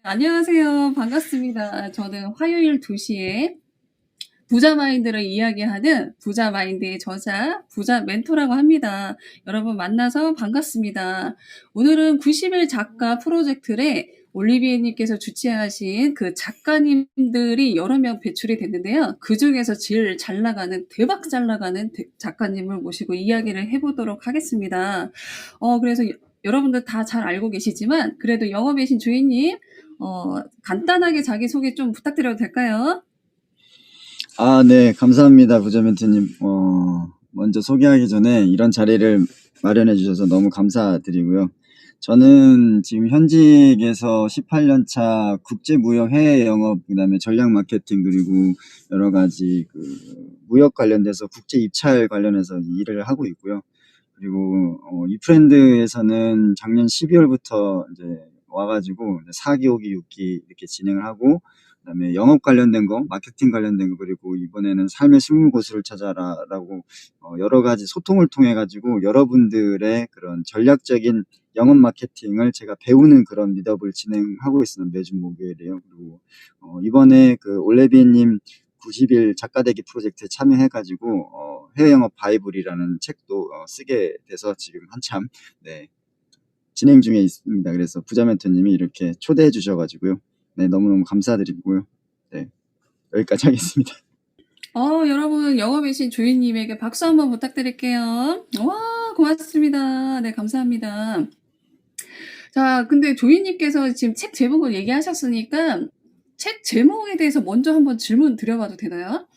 안녕하세요. 반갑습니다. 저는 화요일 2시에 부자 마인드를 이야기하는 부자 마인드의 저자, 부자 멘토라고 합니다. 여러분 만나서 반갑습니다. 오늘은 90일 작가 프로젝트에 올리비에님께서 주최하신 그 작가님들이 여러 명 배출이 됐는데요. 그 중에서 제일 잘 나가는, 대박 잘 나가는 작가님을 모시고 이야기를 해보도록 하겠습니다. 그래서 여러분들 다 잘 알고 계시지만, 그래도 영업의 신 주인님, 간단하게 자기소개 좀 부탁드려도 될까요? 네, 감사합니다, 부자멘트님. 먼저 소개하기 전에 이런 자리를 마련해 주셔서 너무 감사드리고요. 저는 지금 현직에서 18년차 국제무역 해외 영업, 그다음에 전략 마케팅, 그리고 여러 가지 무역 관련돼서 국제 입찰 관련해서 일을 하고 있고요. 그리고 이프렌드에서는 작년 12월부터 이제 와가지고 4기, 5기, 6기 이렇게 진행을 하고, 그다음에 영업 관련된 거, 마케팅 관련된 거, 그리고 이번에는 삶의 스물 고수를 찾아라라고 여러 가지 소통을 통해 가지고 여러분들의 그런 전략적인 영업 마케팅을 제가 배우는 그런 미더블 진행하고 있습니다. 매주 목요일에요. 그리고 이번에 올레비님 90일 작가되기 프로젝트에 참여해가지고 해외 영업 바이블이라는 책도 쓰게 돼서 지금 한참 진행 중에 있습니다. 그래서 부자 멘토님이 이렇게 초대해 주셔가지고요. 너무너무 감사드리고요. 여기까지 하겠습니다. 여러분, 영업의 신 주인님에게 박수 한번 부탁드릴게요. 와, 고맙습니다. 네, 감사합니다. 자, 근데 조이님께서 지금 책 제목을 얘기하셨으니까 책 제목에 대해서 먼저 한번 질문 드려봐도 되나요?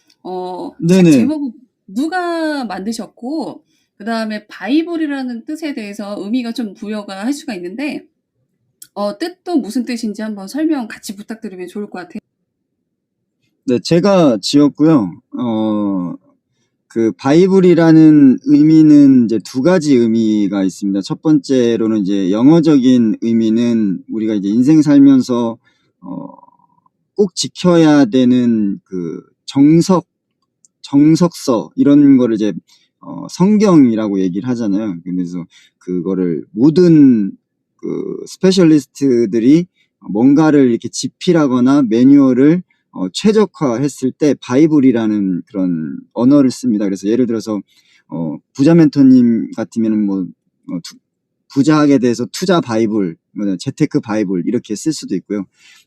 책 네네. 제목은 누가 만드셨고, 그 다음에 바이블이라는 뜻에 대해서 의미가 좀 부여가 할 수가 있는데, 뜻도 무슨 뜻인지 한번 설명 같이 부탁드리면 좋을 것 같아요. 네, 제가 지었고요. 바이블이라는 의미는 이제 두 가지 의미가 있습니다. 첫 번째로는 이제 영어적인 의미는 우리가 이제 인생 살면서 꼭 지켜야 되는 정석서 이런 거를 이제 성경이라고 얘기를 하잖아요. 그래서 그거를 모든 스페셜리스트들이 뭔가를 이렇게 집필하거나 매뉴얼을 최적화했을 때 바이블이라는 그런 언어를 씁니다. 그래서 예를 들어서 부자 멘토님 같으면은 부자하게 돼서 투자 바이블, 재테크 바이블 이렇게 쓸 수도 있고요.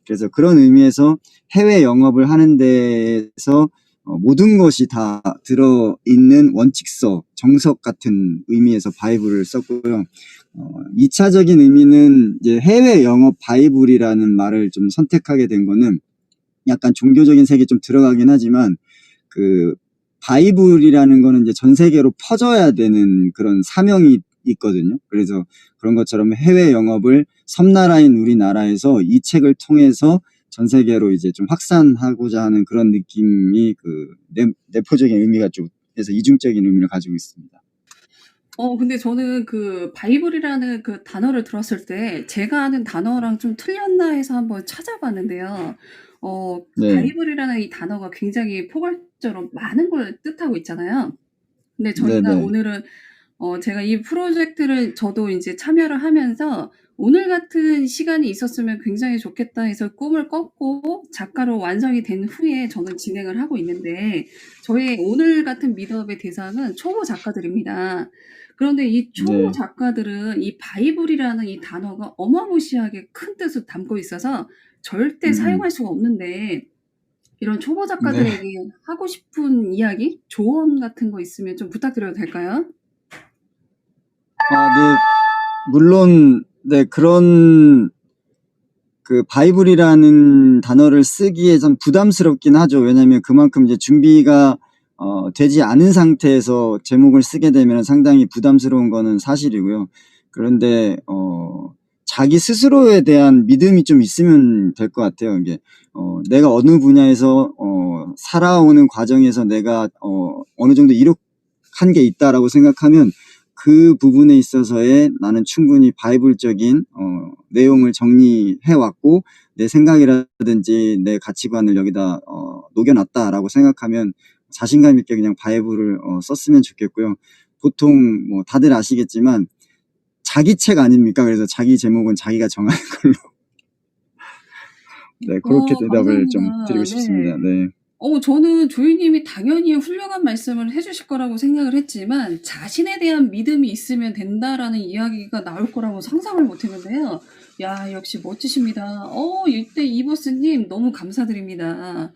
그래서 그런 의미에서 해외 영업을 하는 데에서 모든 것이 다 들어있는 원칙서, 정석 같은 의미에서 바이블을 썼고요. 2차적인 의미는 이제 해외 영업 바이블이라는 말을 좀 선택하게 된 거는 약간 종교적인 색이 좀 들어가긴 하지만 바이블이라는 거는 이제 전 세계로 퍼져야 되는 그런 사명이 있거든요. 그래서 그런 것처럼 해외 영업을 섬나라인 우리나라에서 이 책을 통해서 전 세계로 이제 좀 확산하고자 하는 그런 느낌이 내포적인 의미가 좀 해서 이중적인 의미를 가지고 있습니다. 근데 저는 바이블이라는 그 단어를 들었을 때 제가 아는 단어랑 좀 틀렸나 해서 한번 찾아봤는데요. 네. 바이블이라는 이 단어가 굉장히 포괄적으로 많은 걸 뜻하고 있잖아요. 근데 저희가 네네. 오늘은 제가 이 프로젝트를 저도 이제 참여를 하면서 오늘 같은 시간이 있었으면 굉장히 좋겠다 해서 꿈을 꿨고 작가로 완성이 된 후에 저는 진행을 하고 있는데 저의 오늘 같은 미드업의 대상은 초보 작가들입니다. 그런데 이 초보 작가들은 이 바이블이라는 이 단어가 어마무시하게 큰 뜻을 담고 있어서 절대 사용할 수가 없는데 이런 초보 작가들에게 하고 싶은 이야기, 조언 같은 거 있으면 좀 부탁드려도 될까요? 네. 물론, 그런 바이블이라는 단어를 쓰기에 좀 부담스럽긴 하죠. 왜냐면 그만큼 이제 준비가 되지 않은 상태에서 제목을 쓰게 되면 상당히 부담스러운 거는 사실이고요. 그런데 자기 스스로에 대한 믿음이 좀 있으면 될 것 같아요. 이게 내가 어느 분야에서 살아오는 과정에서 내가 어느 정도 이룩한 게 있다라고 생각하면 그 부분에 있어서의 나는 충분히 바이블적인 내용을 정리해 왔고 내 생각이라든지 내 가치관을 여기다 녹여놨다라고 생각하면 자신감 있게 그냥 바이블을 썼으면 좋겠고요. 보통 뭐 다들 아시겠지만 자기 책 아닙니까? 그래서 자기 제목은 자기가 정하는 걸로 네, 그렇게 대답을 좀 드리고 감사합니다. 싶습니다. 네. 네. 저는 조이님이 당연히 훌륭한 말씀을 해주실 거라고 생각을 했지만, 자신에 대한 믿음이 있으면 된다라는 이야기가 나올 거라고 상상을 못 했는데요. 야, 역시 멋지십니다. 이때 이보스님 너무 감사드립니다.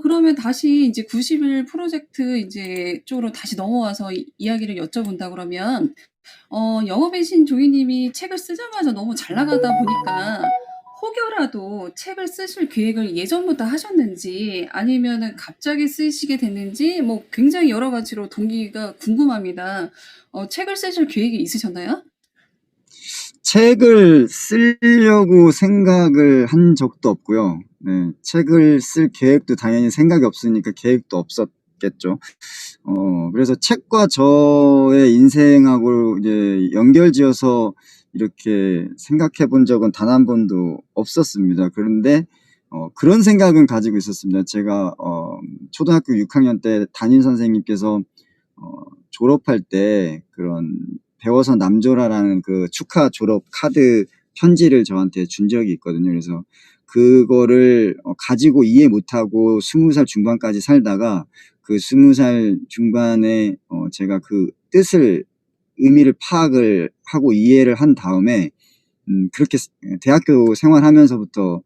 그러면 다시 이제 90일 프로젝트 이제 쪽으로 다시 넘어와서 이야기를 여쭤본다 그러면, 영업의 신 조이님이 책을 쓰자마자 너무 잘 나가다 보니까 혹여라도 책을 쓰실 계획을 예전부터 하셨는지 아니면은 갑자기 쓰시게 됐는지 뭐 굉장히 여러 가지로 동기가 궁금합니다. 책을 쓰실 계획이 있으셨나요? 책을 쓰려고 생각을 한 적도 없고요. 네, 책을 쓸 계획도 당연히 생각이 없으니까 계획도 없었겠죠. 그래서 책과 저의 인생하고 이제 연결지어서 이렇게 생각해 본 적은 단 한 번도 없었습니다. 그런데 그런 생각은 가지고 있었습니다. 제가 초등학교 6학년 때 담임 선생님께서 졸업할 때 그런 배워서 남줘라라는 그 축하 졸업 카드 편지를 저한테 준 적이 있거든요. 그래서 그거를 가지고 이해 못하고 20살 중반까지 살다가 그 20살 중반에 제가 그 뜻을 의미를 파악을 하고 이해를 한 다음에 그렇게 대학교 생활하면서부터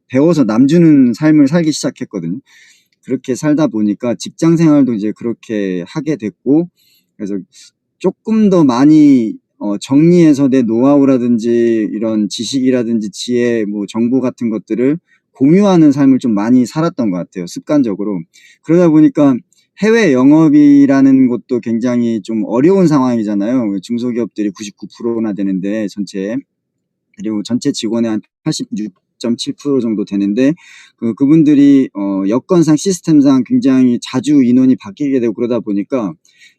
배워서 남주는 삶을 살기 시작했거든요. 그렇게 살다 보니까 직장 생활도 이제 그렇게 하게 됐고, 그래서 조금 더 많이 정리해서 내 노하우라든지 이런 지식이라든지 지혜, 뭐 정보 같은 것들을 공유하는 삶을 좀 많이 살았던 것 같아요, 습관적으로. 그러다 보니까 해외 영업이라는 것도 굉장히 좀 어려운 상황이잖아요. 중소기업들이 99%나 되는데 전체, 그리고 전체 직원의 한 86.7% 정도 되는데 그분들이 여건상 시스템상 굉장히 자주 인원이 바뀌게 되고 그러다 보니까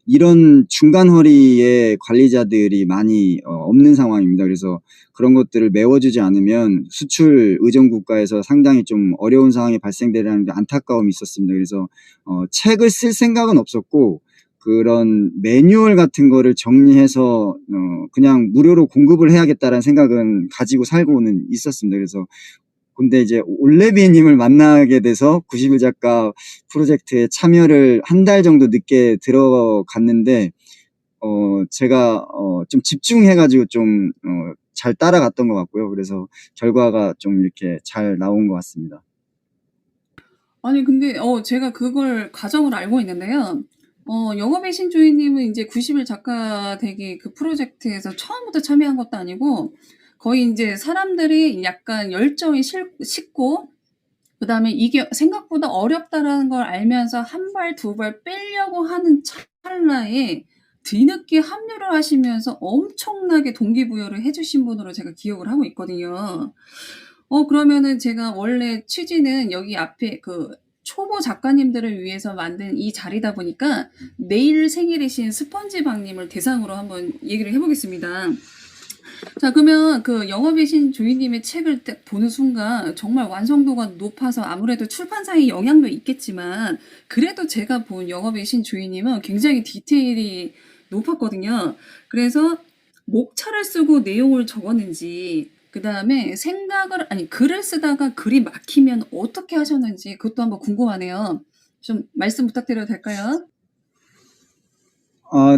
이런 중간 허리의 관리자들이 많이 없는 상황입니다. 그래서 그런 것들을 메워주지 않으면 수출 의존 국가에서 상당히 좀 어려운 상황이 발생되라는 안타까움이 있었습니다. 그래서 책을 쓸 생각은 없었고 그런 매뉴얼 같은 거를 정리해서 그냥 무료로 공급을 해야겠다라는 생각은 가지고 살고는 있었습니다. 그래서 근데 이제 올레비님을 만나게 돼서 90일 작가 프로젝트에 참여를 한 달 정도 늦게 들어갔는데 제가 좀 집중해가지고 좀 잘 따라갔던 것 같고요. 그래서 결과가 좀 이렇게 잘 나온 것 같습니다. 아니, 근데 제가 그걸 과정을 알고 있는데요. 영업의 신 조이님은 이제 90일 작가 되기 그 프로젝트에서 처음부터 참여한 것도 아니고 거의 이제 사람들이 약간 열정이 식고 그다음에 이게 생각보다 어렵다라는 걸 알면서 한 발, 두 발 빼려고 하는 찰나에 뒤늦게 합류를 하시면서 엄청나게 동기부여를 해주신 분으로 제가 기억을 하고 있거든요. 그러면은 제가 원래 취지는 여기 앞에 그 초보 작가님들을 위해서 만든 이 자리다 보니까 내일 생일이신 스펀지박님을 대상으로 한번 얘기를 해보겠습니다. 자, 그러면 그 영업의 신 조이님의 책을 딱 보는 순간 정말 완성도가 높아서 아무래도 출판사의 영향도 있겠지만 그래도 제가 본 영업의 신 조이님은 굉장히 디테일이 높았거든요. 그래서 목차를 쓰고 내용을 적었는지 그다음에 글을 쓰다가 글이 막히면 어떻게 하셨는지 그것도 한번 궁금하네요. 좀 말씀 부탁드려도 될까요?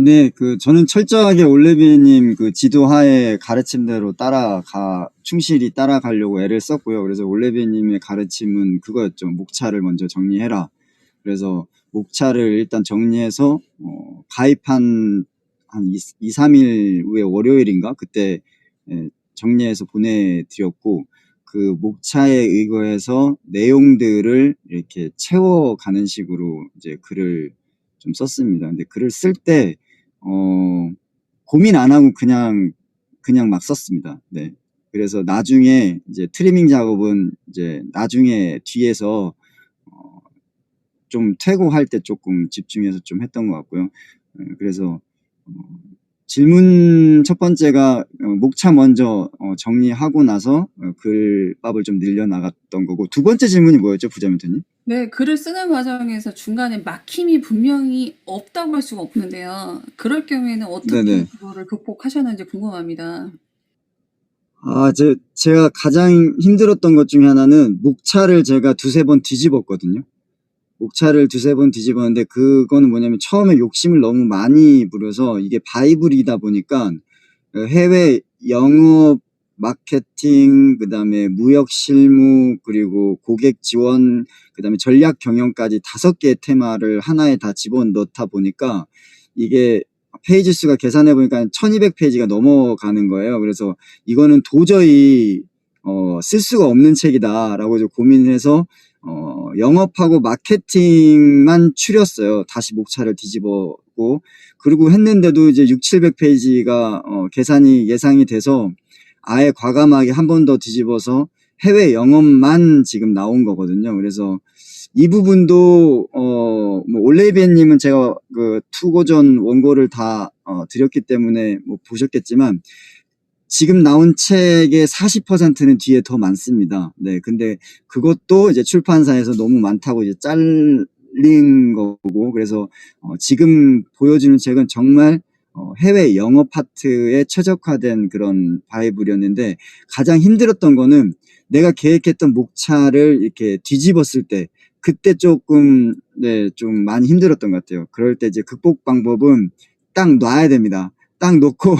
네. 저는 철저하게 올레비님 그 지도하에 가르침대로 충실히 따라가려고 애를 썼고요. 그래서 올레비님의 가르침은 그거였죠. 목차를 먼저 정리해라. 그래서 목차를 일단 정리해서, 가입한 한 3일 후에 월요일인가? 그때, 정리해서 보내드렸고, 그 목차에 의거해서 내용들을 이렇게 채워가는 식으로 이제 글을 좀 썼습니다. 근데 글을 쓸 때 고민 안 하고 그냥 막 썼습니다. 네. 그래서 나중에 이제 트리밍 작업은 이제 나중에 뒤에서 좀 퇴고할 때 조금 집중해서 좀 했던 것 같고요. 그래서 질문 첫 번째가 목차 먼저 정리하고 나서 글밥을 좀 늘려나갔던 거고, 두 번째 질문이 뭐였죠, 부자멘토님? 네, 글을 쓰는 과정에서 중간에 막힘이 분명히 없다고 할 수가 없는데요. 그럴 경우에는 어떻게 네네. 그거를 극복하셨는지 궁금합니다. 제가 가장 힘들었던 것 중에 하나는 목차를 제가 두세 번 뒤집었거든요. 목차를 두세 번 뒤집었는데 그거는 뭐냐면 처음에 욕심을 너무 많이 부려서 이게 바이블이다 보니까 해외 영업, 마케팅, 그다음에 무역 실무, 그리고 고객 지원, 그다음에 전략 경영까지 5개의 테마를 하나에 다 집어넣다 보니까 이게 페이지 수가 계산해 보니까 1200페이지가 넘어가는 거예요. 그래서 이거는 도저히 쓸 수가 없는 책이다라고 좀 고민해서 영업하고 마케팅만 추렸어요. 다시 목차를 뒤집었고, 그리고 했는데도 이제 600~700페이지가 계산이 예상이 돼서 아예 과감하게 한 번 더 뒤집어서 해외 영업만 지금 나온 거거든요. 그래서 이 부분도 뭐 올레이비엔님은 제가 그 투고전 원고를 다 드렸기 때문에 뭐 보셨겠지만 지금 나온 책의 40%는 뒤에 더 많습니다. 네, 근데 그것도 이제 출판사에서 너무 많다고 이제 잘린 거고, 그래서 지금 보여주는 책은 정말 해외 영어 파트에 최적화된 그런 바이블이었는데, 가장 힘들었던 거는 내가 계획했던 목차를 이렇게 뒤집었을 때, 그때 조금 좀 많이 힘들었던 것 같아요. 그럴 때 이제 극복 방법은 딱 놔야 됩니다. 딱 놓고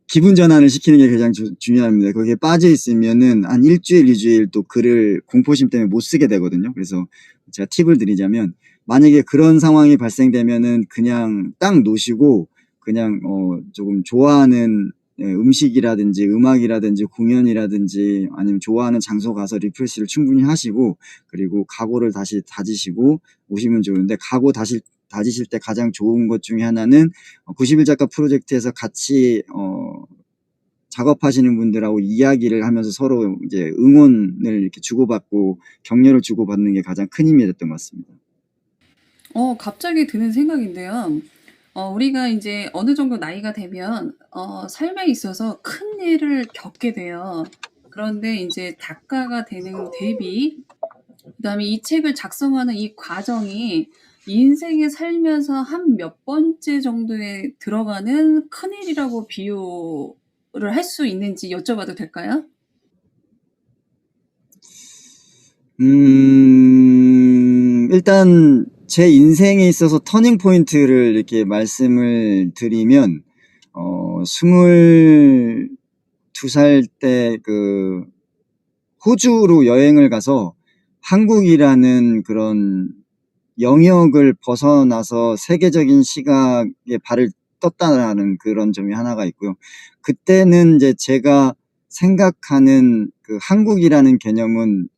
기분 전환을 시키는 게 가장 중요합니다. 거기에 빠져 있으면은 한 일주일, 2주일 또 글을 공포심 때문에 못 쓰게 되거든요. 그래서 제가 팁을 드리자면, 만약에 그런 상황이 발생되면은 그냥 딱 놓으시고 그냥 조금 좋아하는 음식이라든지 음악이라든지 공연이라든지 아니면 좋아하는 장소 가서 리프레시를 충분히 하시고, 그리고 각오를 다시 다지시고 오시면 좋은데, 각오 다지실 때 가장 좋은 것 중에 하나는 90일 작가 프로젝트에서 같이 작업하시는 분들하고 이야기를 하면서 서로 이제 응원을 이렇게 주고받고 격려를 주고받는 게 가장 큰 힘이 됐던 것 같습니다. 갑자기 드는 생각인데요. 우리가 이제 어느 정도 나이가 되면 삶에 있어서 큰 일을 겪게 돼요. 그런데 이제 작가가 되는 대비, 그다음에 이 책을 작성하는 이 과정이 인생에 살면서 한 몇 번째 정도에 들어가는 큰일이라고 비유를 할 수 있는지 여쭤봐도 될까요? 일단 제 인생에 있어서 터닝 포인트를 이렇게 말씀을 드리면 22살 때 그 호주로 여행을 가서 한국이라는 그런 영역을 벗어나서 세계적인 시각에 발을 떴다라는 그런 점이 하나가 있고요. 그때는 이제 제가 생각하는 그 한국이라는 개념은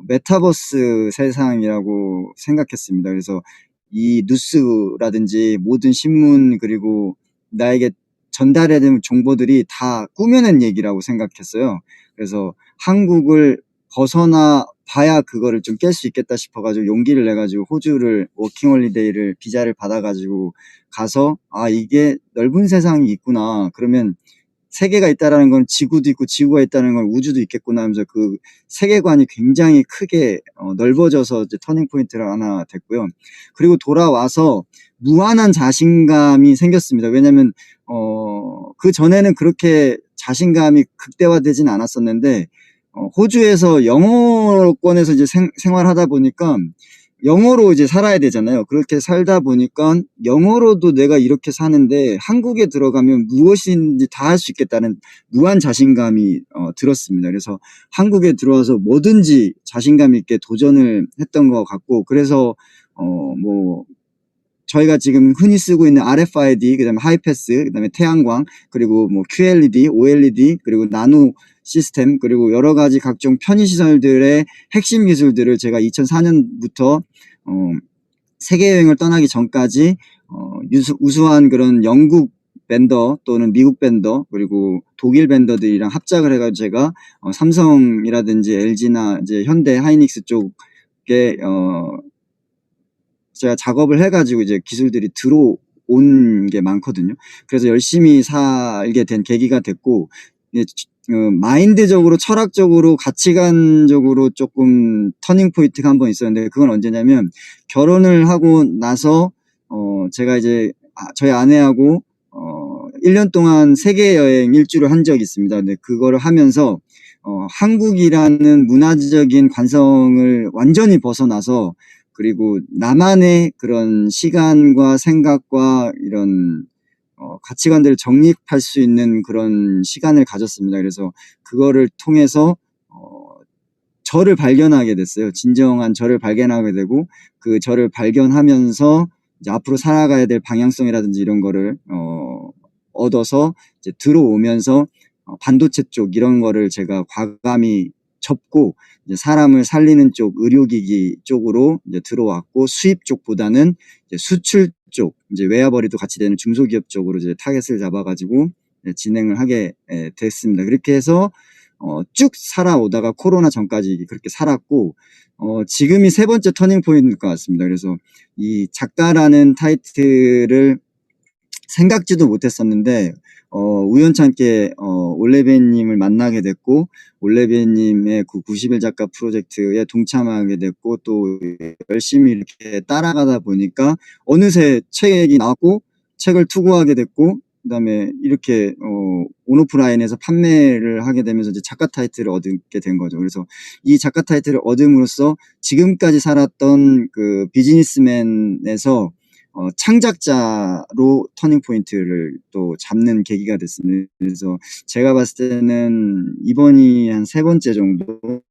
메타버스 세상이라고 생각했습니다. 그래서 이 뉴스라든지 모든 신문, 그리고 나에게 전달해야 되는 정보들이 다 꾸며낸 얘기라고 생각했어요. 그래서 한국을 벗어나 봐야 그거를 좀 깰 수 있겠다 싶어가지고 용기를 내가지고 호주를 워킹홀리데이를 비자를 받아가지고 가서, 이게 넓은 세상이 있구나. 그러면 세계가 있다라는 건 지구도 있고 지구가 있다는 건 우주도 있겠구나 하면서 그 세계관이 굉장히 크게 넓어져서 이제 터닝 포인트가 하나 됐고요. 그리고 돌아와서 무한한 자신감이 생겼습니다. 왜냐면 그 전에는 그렇게 자신감이 극대화되진 않았었는데, 호주에서 영어권에서 이제 생활하다 보니까 영어로 이제 살아야 되잖아요. 그렇게 살다 보니까 영어로도 내가 이렇게 사는데 한국에 들어가면 무엇인지 다 할 수 있겠다는 무한 자신감이 들었습니다. 그래서 한국에 들어와서 뭐든지 자신감 있게 도전을 했던 것 같고, 그래서 뭐 저희가 지금 흔히 쓰고 있는 RFID, 그다음에 하이패스, 그다음에 태양광, 그리고 뭐 QLED, OLED, 그리고 나노 시스템, 그리고 여러 가지 각종 편의시설들의 핵심 기술들을 제가 2004년부터 세계 여행을 떠나기 전까지 우수한 그런 영국 벤더 또는 미국 벤더 그리고 독일 벤더들이랑 합작을 해가지고 제가 삼성이라든지 LG나 이제 현대 하이닉스 쪽에 제가 작업을 해가지고 이제 기술들이 들어온 게 많거든요. 그래서 열심히 살게 된 계기가 됐고, 마인드적으로, 철학적으로, 가치관적으로 조금 터닝 포인트가 한 번 있었는데, 그건 언제냐면 결혼을 하고 나서 제가 이제 저희 아내하고 1년 동안 세계 여행 일주를 한 적이 있습니다. 근데 그거를 하면서 한국이라는 문화적인 관성을 완전히 벗어나서, 그리고 나만의 그런 시간과 생각과 이런 가치관들을 정립할 수 있는 그런 시간을 가졌습니다. 그래서 그거를 통해서 저를 발견하게 됐어요. 진정한 저를 발견하게 되고, 그 저를 발견하면서 이제 앞으로 살아가야 될 방향성이라든지 이런 거를 얻어서 이제 들어오면서 반도체 쪽 이런 거를 제가 과감히 접고 이제 사람을 살리는 쪽 의료기기 쪽으로 이제 들어왔고, 수입 쪽보다는 이제 수출 쪽, 이제 웨어버리도 같이 되는 중소기업 쪽으로 이제 타겟을 잡아가지고 진행을 하게 됐습니다. 그렇게 해서 쭉 살아오다가 코로나 전까지 그렇게 살았고, 지금이 세 번째 터닝 포인트일 것 같습니다. 그래서 이 작가라는 타이틀을 생각지도 못했었는데, 우연찮게 올레베님을 만나게 됐고, 올레베님의 그 90일 작가 프로젝트에 동참하게 됐고, 또 열심히 이렇게 따라가다 보니까 어느새 책이 나왔고, 책을 투고하게 됐고, 그 다음에 이렇게 온오프라인에서 판매를 하게 되면서 이제 작가 타이틀을 얻게 된 거죠. 그래서 이 작가 타이틀을 얻음으로써 지금까지 살았던 그 비즈니스맨에서 창작자로 터닝 포인트를 또 잡는 계기가 됐습니다. 그래서 제가 봤을 때는 이번이 한 세 번째 정도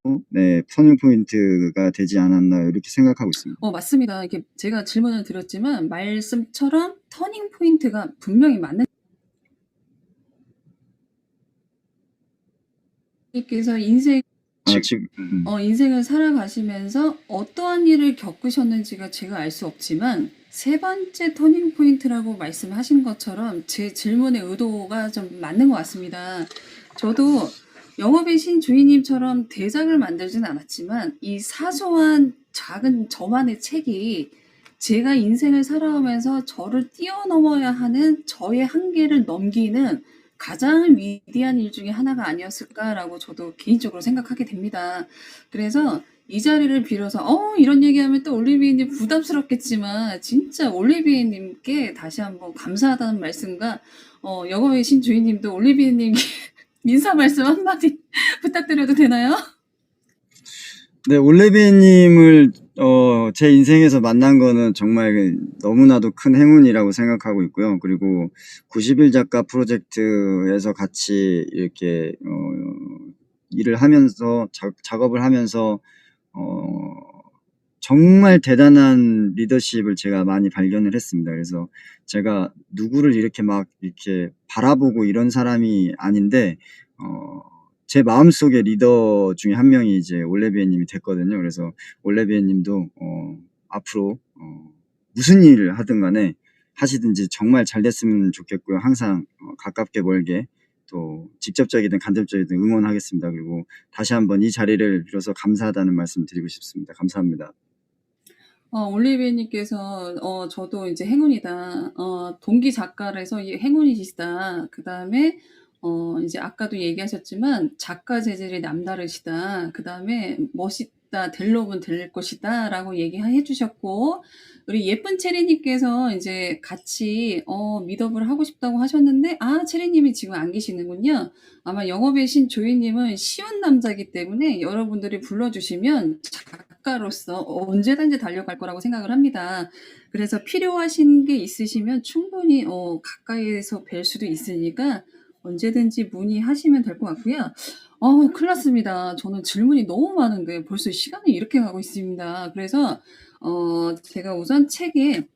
터닝 포인트가 되지 않았나 이렇게 생각하고 있습니다. 맞습니다. 이렇게 제가 질문을 드렸지만 말씀처럼 터닝 포인트가 분명히 맞는. 님께서 인생을 살아가시면서 어떠한 일을 겪으셨는지가 제가 알 수 없지만 세 번째 터닝 포인트라고 말씀하신 것처럼 제 질문의 의도가 좀 맞는 것 같습니다. 저도 영업의 신 주인님처럼 대작을 만들진 않았지만 이 사소한 작은 저만의 책이 제가 인생을 살아오면서 저를 뛰어넘어야 하는 저의 한계를 넘기는 가장 위대한 일 중에 하나가 아니었을까라고 저도 개인적으로 생각하게 됩니다. 그래서 이 자리를 빌어서 이런 얘기하면 또 올리비에님 부담스럽겠지만 진짜 올리비에님께 다시 한번 감사하다는 말씀과 영업의 신 주인님도 올리비에님께 인사 말씀 한마디 부탁드려도 되나요? 네, 올레비님을 제 인생에서 만난 거는 정말 너무나도 큰 행운이라고 생각하고 있고요. 그리고 90일 작가 프로젝트에서 같이 이렇게 일을 하면서 작업을 하면서 정말 대단한 리더십을 제가 많이 발견을 했습니다. 그래서 제가 누구를 이렇게 막 이렇게 바라보고 이런 사람이 아닌데 제 마음속의 리더 중에 한 명이 이제 올레비에님이 됐거든요. 그래서 올레비에님도 앞으로 무슨 일을 하든 간에 하시든지 정말 잘 됐으면 좋겠고요. 항상 가깝게 멀게 또 직접적이든 간접적이든 응원하겠습니다. 그리고 다시 한번 이 자리를 빌어서 감사하다는 말씀 드리고 싶습니다. 감사합니다. 올리비에님께서 저도 이제 행운이다. 동기 작가라서 행운이시다. 그 다음에 이제 아까도 얘기하셨지만 작가 재질이 남다르시다. 그 다음에 멋있다. 될 놈은 될 것이다. 라고 얘기해 주셨고, 우리 예쁜 체리님께서 이제 같이 미더블 하고 싶다고 하셨는데, 체리님이 지금 안 계시는군요. 아마 영업의 신 조이님은 쉬운 남자이기 때문에 여러분들이 불러주시면 작가로서 언제든지 달려갈 거라고 생각을 합니다. 그래서 필요하신 게 있으시면 충분히 가까이에서 뵐 수도 있으니까 언제든지 문의하시면 될 것 같고요. 큰일 났습니다. 저는 질문이 너무 많은데 벌써 시간이 이렇게 가고 있습니다. 그래서 제가 우선 책은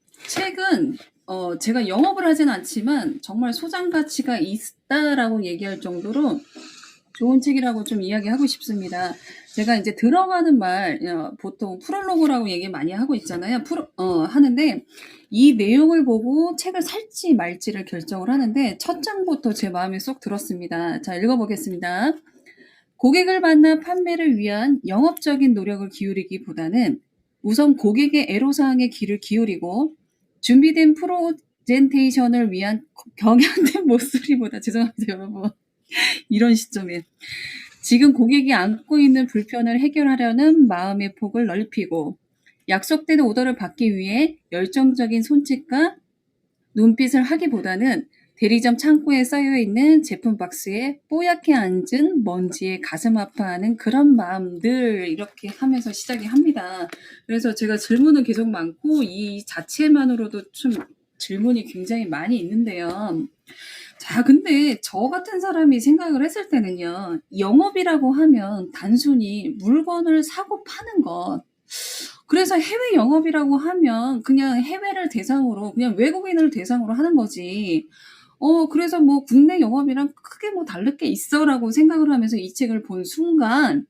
제가 영업을 하진 않지만 정말 소장 가치가 있다라고 얘기할 정도로 좋은 책이라고 좀 이야기하고 싶습니다. 제가 이제 들어가는 말 보통 프롤로그라고 얘기 많이 하고 있잖아요. 하는데 이 내용을 보고 책을 살지 말지를 결정을 하는데 첫 장부터 제 마음에 쏙 들었습니다. 자, 읽어보겠습니다. 고객을 만나 판매를 위한 영업적인 노력을 기울이기보다는 우선 고객의 애로사항에 귀를 기울이고 준비된 프레젠테이션을 위한 경연된 목소리보다 죄송합니다 여러분. 이런 시점에 지금 고객이 안고 있는 불편을 해결하려는 마음의 폭을 넓히고 약속된 오더를 받기 위해 열정적인 손짓과 눈빛을 하기보다는 대리점 창고에 쌓여 있는 제품 박스에 뽀얗게 앉은 먼지에 가슴 아파하는 그런 마음들 이렇게 하면서 시작이 합니다. 그래서 제가 질문은 계속 많고 이 자체만으로도 좀 질문이 굉장히 많이 있는데요. 자, 근데 저 같은 사람이 생각을 했을 때는요. 영업이라고 하면 단순히 물건을 사고 파는 것. 그래서 해외 영업이라고 하면 그냥 해외를 대상으로 그냥 외국인을 대상으로 하는 거지. 그래서 뭐 '국내 영업이랑 크게 뭐 다를 게 있어.'라고 생각을 하면서 이 책을 본 순간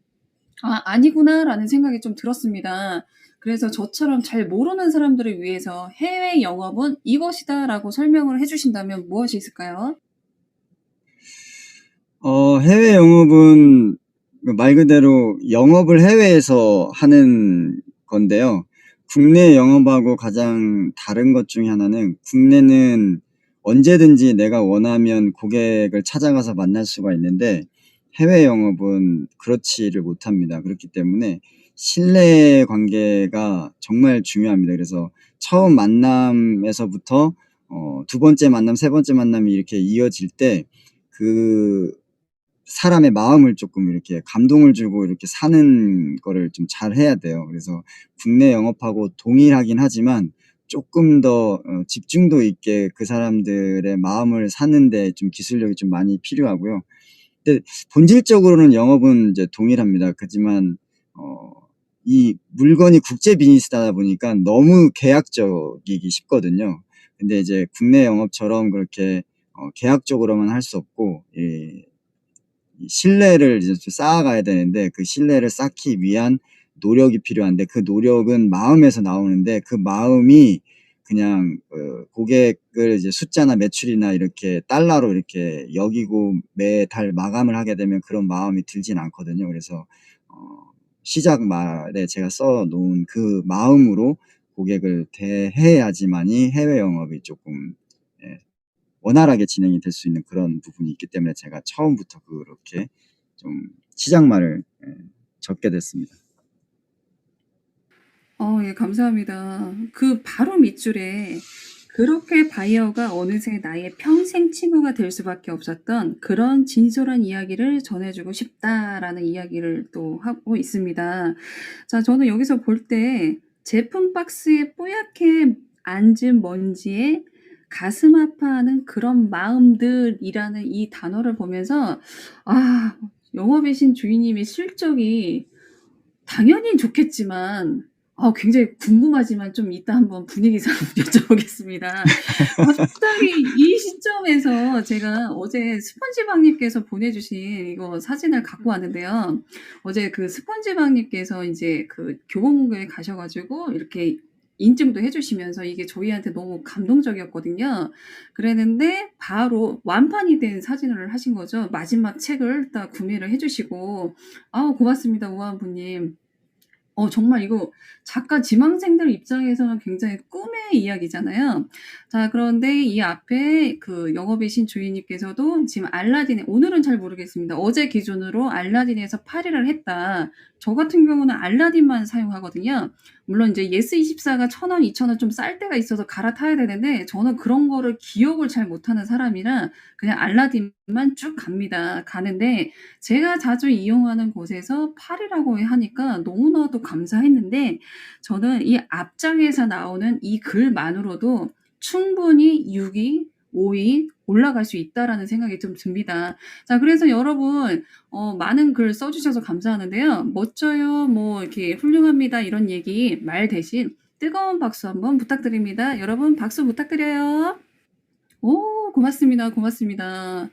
'아 아니구나.'라는 생각이 좀 들었습니다. 그래서 저처럼 잘 모르는 사람들을 위해서 "해외 영업은 이것이다."라고 설명을 해 주신다면 무엇이 있을까요? 해외 영업은 말 그대로 영업을 해외에서 하는 건데요. 국내 영업하고 가장 다른 것 중에 하나는 국내는 언제든지 내가 원하면 고객을 찾아가서 만날 수가 있는데 해외 영업은 그렇지를 못합니다. 그렇기 때문에 신뢰 관계가 정말 중요합니다. 그래서 처음 만남에서부터 두 번째 만남, 세 번째 만남이 이렇게 이어질 때 그 사람의 마음을 조금 이렇게 감동을 주고 이렇게 사는 거를 좀 잘해야 돼요. 그래서 국내 영업하고 동일하긴 하지만 조금 더 집중도 있게 그 사람들의 마음을 사는 데 좀 기술력이 좀 많이 필요하고요. 근데 본질적으로는 영업은 이제 동일합니다. 그지만 이 물건이 국제 비즈니스다 보니까 너무 계약적이기 쉽거든요. 근데 이제 국내 영업처럼 그렇게 계약적으로만 할 수 없고 이 신뢰를 이제 좀 쌓아가야 되는데 그 신뢰를 쌓기 위한 노력이 필요한데 그 노력은 마음에서 나오는데 그 마음이 그냥 고객을 이제 숫자나 매출이나 이렇게 달러로 이렇게 여기고 매달 마감을 하게 되면 그런 마음이 들진 않거든요. 그래서 시작 말에 제가 써 놓은 그 마음으로 고객을 대해야지만이 해외 영업이 조금 예 원활하게 진행이 될 수 있는 그런 부분이 있기 때문에 제가 처음부터 그렇게 좀 시작말을 적게 됐습니다. 예 감사합니다. 그 바로 밑줄에 "그렇게 바이어가 어느새 나의 평생 친구가 될 수밖에 없었던 그런 진솔한 이야기를 전해 주고 싶다."라는 이야기를 또 하고 있습니다. 자 저는 여기서 볼 때 제품 박스에 뽀얗게 앉은 먼지에 가슴 아파하는 그런 마음들이라는 이 단어를 보면서 아 영업의 신 주인님의 실적이 당연히 좋겠지만 굉장히 궁금하지만 좀 이따 한번 분위기상 여쭤보겠습니다. 갑자기 이 시점에서 제가 어제 스펀지박님께서 보내주신 이거 사진을 갖고 왔는데요. 어제 그 스펀지박님께서 이제 그 교보문고에 가셔 가지고 이렇게 인증도 해 주시면서 이게 저희한테 너무 감동적이었거든요. 그랬는데 바로 완판이 된 사진을 하신 거죠. 마지막 책을 딱 구매를 해 주시고. 고맙습니다, 우아한부님. 정말 이거 작가 지망생들 입장에서는 굉장히 꿈의 이야기잖아요. 자 그런데 이 앞에 그 영업의 신 주인님께서도 지금 알라딘에 오늘은 잘 모르겠습니다. 어제 기준으로 알라딘에서 8일을 했다. 저 같은 경우는 알라딘만 사용하거든요. 물론 이제 예스24가 1,000원, 2,000원 좀 쌀 때가 있어서 갈아타야 되는데 저는 그런 거를 기억을 잘 못하는 사람이라 그냥 알라딘만 쭉 갑니다. 가는데 제가 자주 이용하는 곳에서 8이라고 하니까 너무나도 감사했는데 저는 이 앞장에서 나오는 이 글만으로도 충분히 6위, 5위 올라갈 수 있다라는 생각이 좀 듭니다. 자 그래서 여러분 많은 글 써 주셔서 감사하는데요. "멋져요." 뭐 이렇게 "훌륭합니다." 이런 얘기 말 대신 뜨거운 박수 한번 부탁드립니다. 여러분 박수 부탁드려요. 오 고맙습니다, 고맙습니다.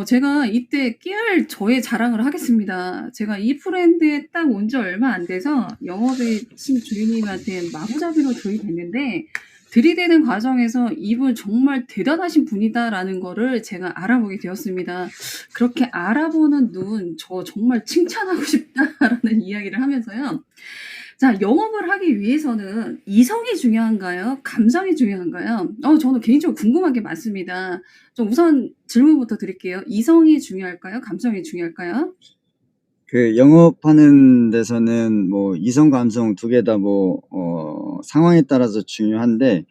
제가 이때 깨알 저의 자랑을 하겠습니다. 제가 이 브랜드에 딱 온 지 얼마 안 돼서 영업의 신 주인님한테 마구잡이로 들이댔는데 들이대는 과정에서 '이분 정말 대단하신 분이다.'라는 거를 제가 알아보게 되었습니다. 그렇게 알아보는 눈 저 정말 칭찬하고 싶다라는 이야기를 하면서요. 자 영업을 하기 위해서는 이성이 중요한가요? 감성이 중요한가요? 저는 개인적으로 궁금한 게 많습니다. 좀 우선 질문부터 드릴게요. 이성이 중요할까요? 감성이 중요할까요? 그 영업하는 데서는 뭐 이성 감성 두 개 다 뭐 상황에 따라서 중요한데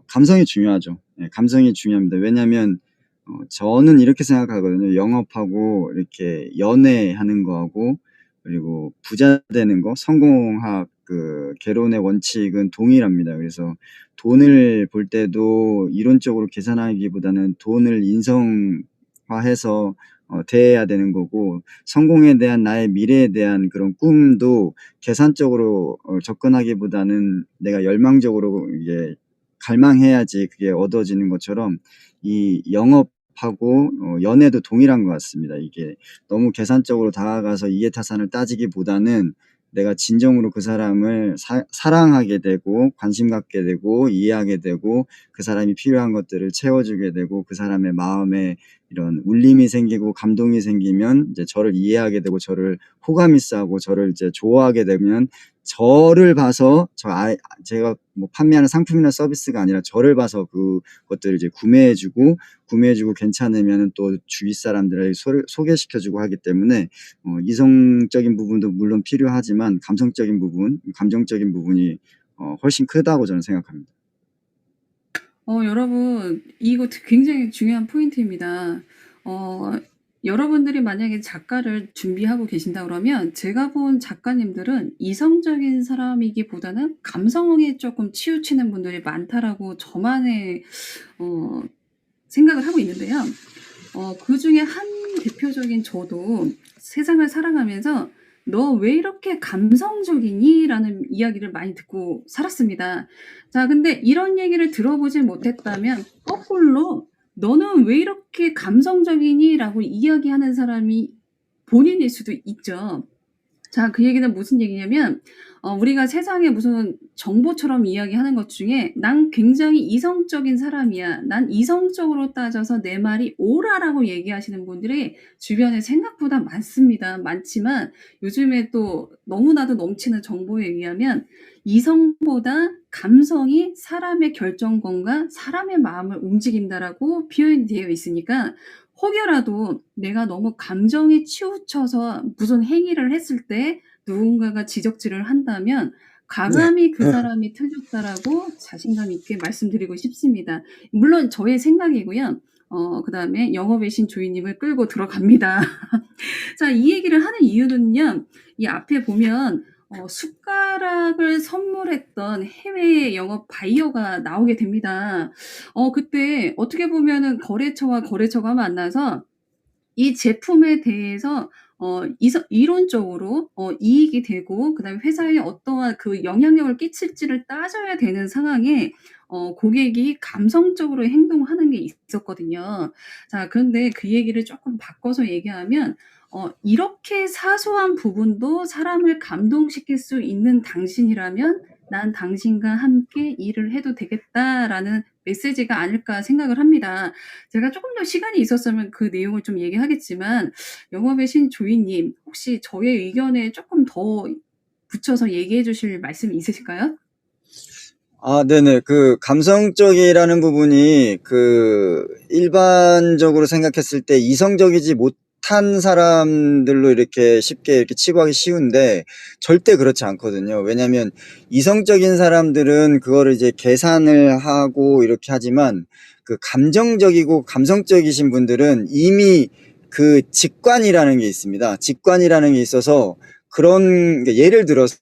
감성이 중요하죠. 예, 감성이 중요합니다. 왜냐면 저는 이렇게 생각하거든요. 영업하고 이렇게 연애하는 거하고 그리고 부자 되는 거, 성공학 그 개론의 원칙은 동일합니다. 그래서 돈을 벌 때도 이론적으로 계산하기보다는 돈을 인성화해서 대해야 되는 거고, 성공에 대한 나의 미래에 대한 그런 꿈도 계산적으로 접근하기보다는 내가 열망적으로 이게 갈망해야지 그게 얻어지는 것처럼 이 영업하고 연애도 동일한 것 같습니다. 이게 너무 계산적으로 다가가서 이해타산을 따지기보다는 내가 진정으로 그 사람을 사랑하게 되고 관심 갖게 되고 이해하게 되고 그 사람이 필요한 것들을 채워주게 되고 그 사람의 마음에 이런 울림이 생기고 감동이 생기면 이제 저를 이해하게 되고 저를 호감이 쌓고 저를 이제 좋아하게 되면 저를 봐서 제가 뭐 판매하는 상품이나 서비스가 아니라 저를 봐서 그것들을 이제 구매해주고 괜찮으면 또 주위 사람들에게 소개시켜주고 하기 때문에 이성적인 부분도 물론 필요하지만 감성적인 부분, 감정적인 부분이 훨씬 크다고 저는 생각합니다. 여러분, 이거 굉장히 중요한 포인트입니다. 여러분들이 만약에 작가를 준비하고 계신다 그러면 제가 본 작가님들은 이성적인 사람이기보다는 감성에 조금 치우치는 분들이 많다라고 저만의 생각을 하고 있는데요. 그 중에 한 대표적인 저도 세상을 살아가면서 너 왜 이렇게 감성적이니? 라는 이야기를 많이 듣고 살았습니다. 자, 근데 이런 얘기를 들어보지 못했다면 거꾸로 너는 왜 이렇게 감성적이니? 라고 이야기하는 사람이 본인일 수도 있죠. 자, 그 얘기는 무슨 얘기냐면 우리가 세상에 무슨 정보처럼 이야기하는 것 중에 난 굉장히 이성적인 사람이야. 난 이성적으로 따져서 내 말이 옳아라고 얘기하시는 분들이 주변에 생각보다 많습니다. 많지만 요즘에 또 너무나도 넘치는 정보에 의하면 이성보다 감성이 사람의 결정권과 사람의 마음을 움직인다라고 표현이 되어 있으니까 혹여라도 내가 너무 감정에 치우쳐서 무슨 행위를 했을 때 누군가가 지적질을 한다면 과감히 그 사람이 틀렸다라고 자신감 있게 말씀드리고 싶습니다. 물론 저의 생각이고요. 그다음에 영업의 신 조이님을 끌고 들어갑니다. 자, 이 얘기를 하는 이유는요. 이 앞에 보면 숟가락을 선물했던 해외 영업 바이어가 나오게 됩니다. 그때 어떻게 보면은 거래처와 거래처가 만나서 이 제품에 대해서 이론적으로 이익이 되고 그다음에 회사에 어떠한 그 영향력을 끼칠지를 따져야 되는 상황에 고객이 감성적으로 행동하는 게 있었거든요. 자, 그런데 그 얘기를 조금 바꿔서 얘기하면 이렇게 사소한 부분도 사람을 감동시킬 수 있는 당신이라면 난 당신과 함께 일을 해도 되겠다라는 메시지가 아닐까 생각을 합니다. 제가 조금 더 시간이 있었으면 그 내용을 좀 얘기하겠지만 영업의 신 조이님 혹시 저의 의견에 조금 더 붙여서 얘기해 주실 말씀이 있으실까요? 네네. 그 감성적이라는 부분이 일반적으로 생각했을 때 이성적이지 못한 사람들로 이렇게 쉽게 이렇게 치부하기 쉬운데 절대 그렇지 않거든요. 왜냐면 이성적인 사람들은 그거를 이제 계산을 하고 이렇게 하지만 그 감정적이고 감성적이신 분들은 이미 그 직관이라는 게 있습니다. 직관이라는 게 있어서 그런 예를 들어서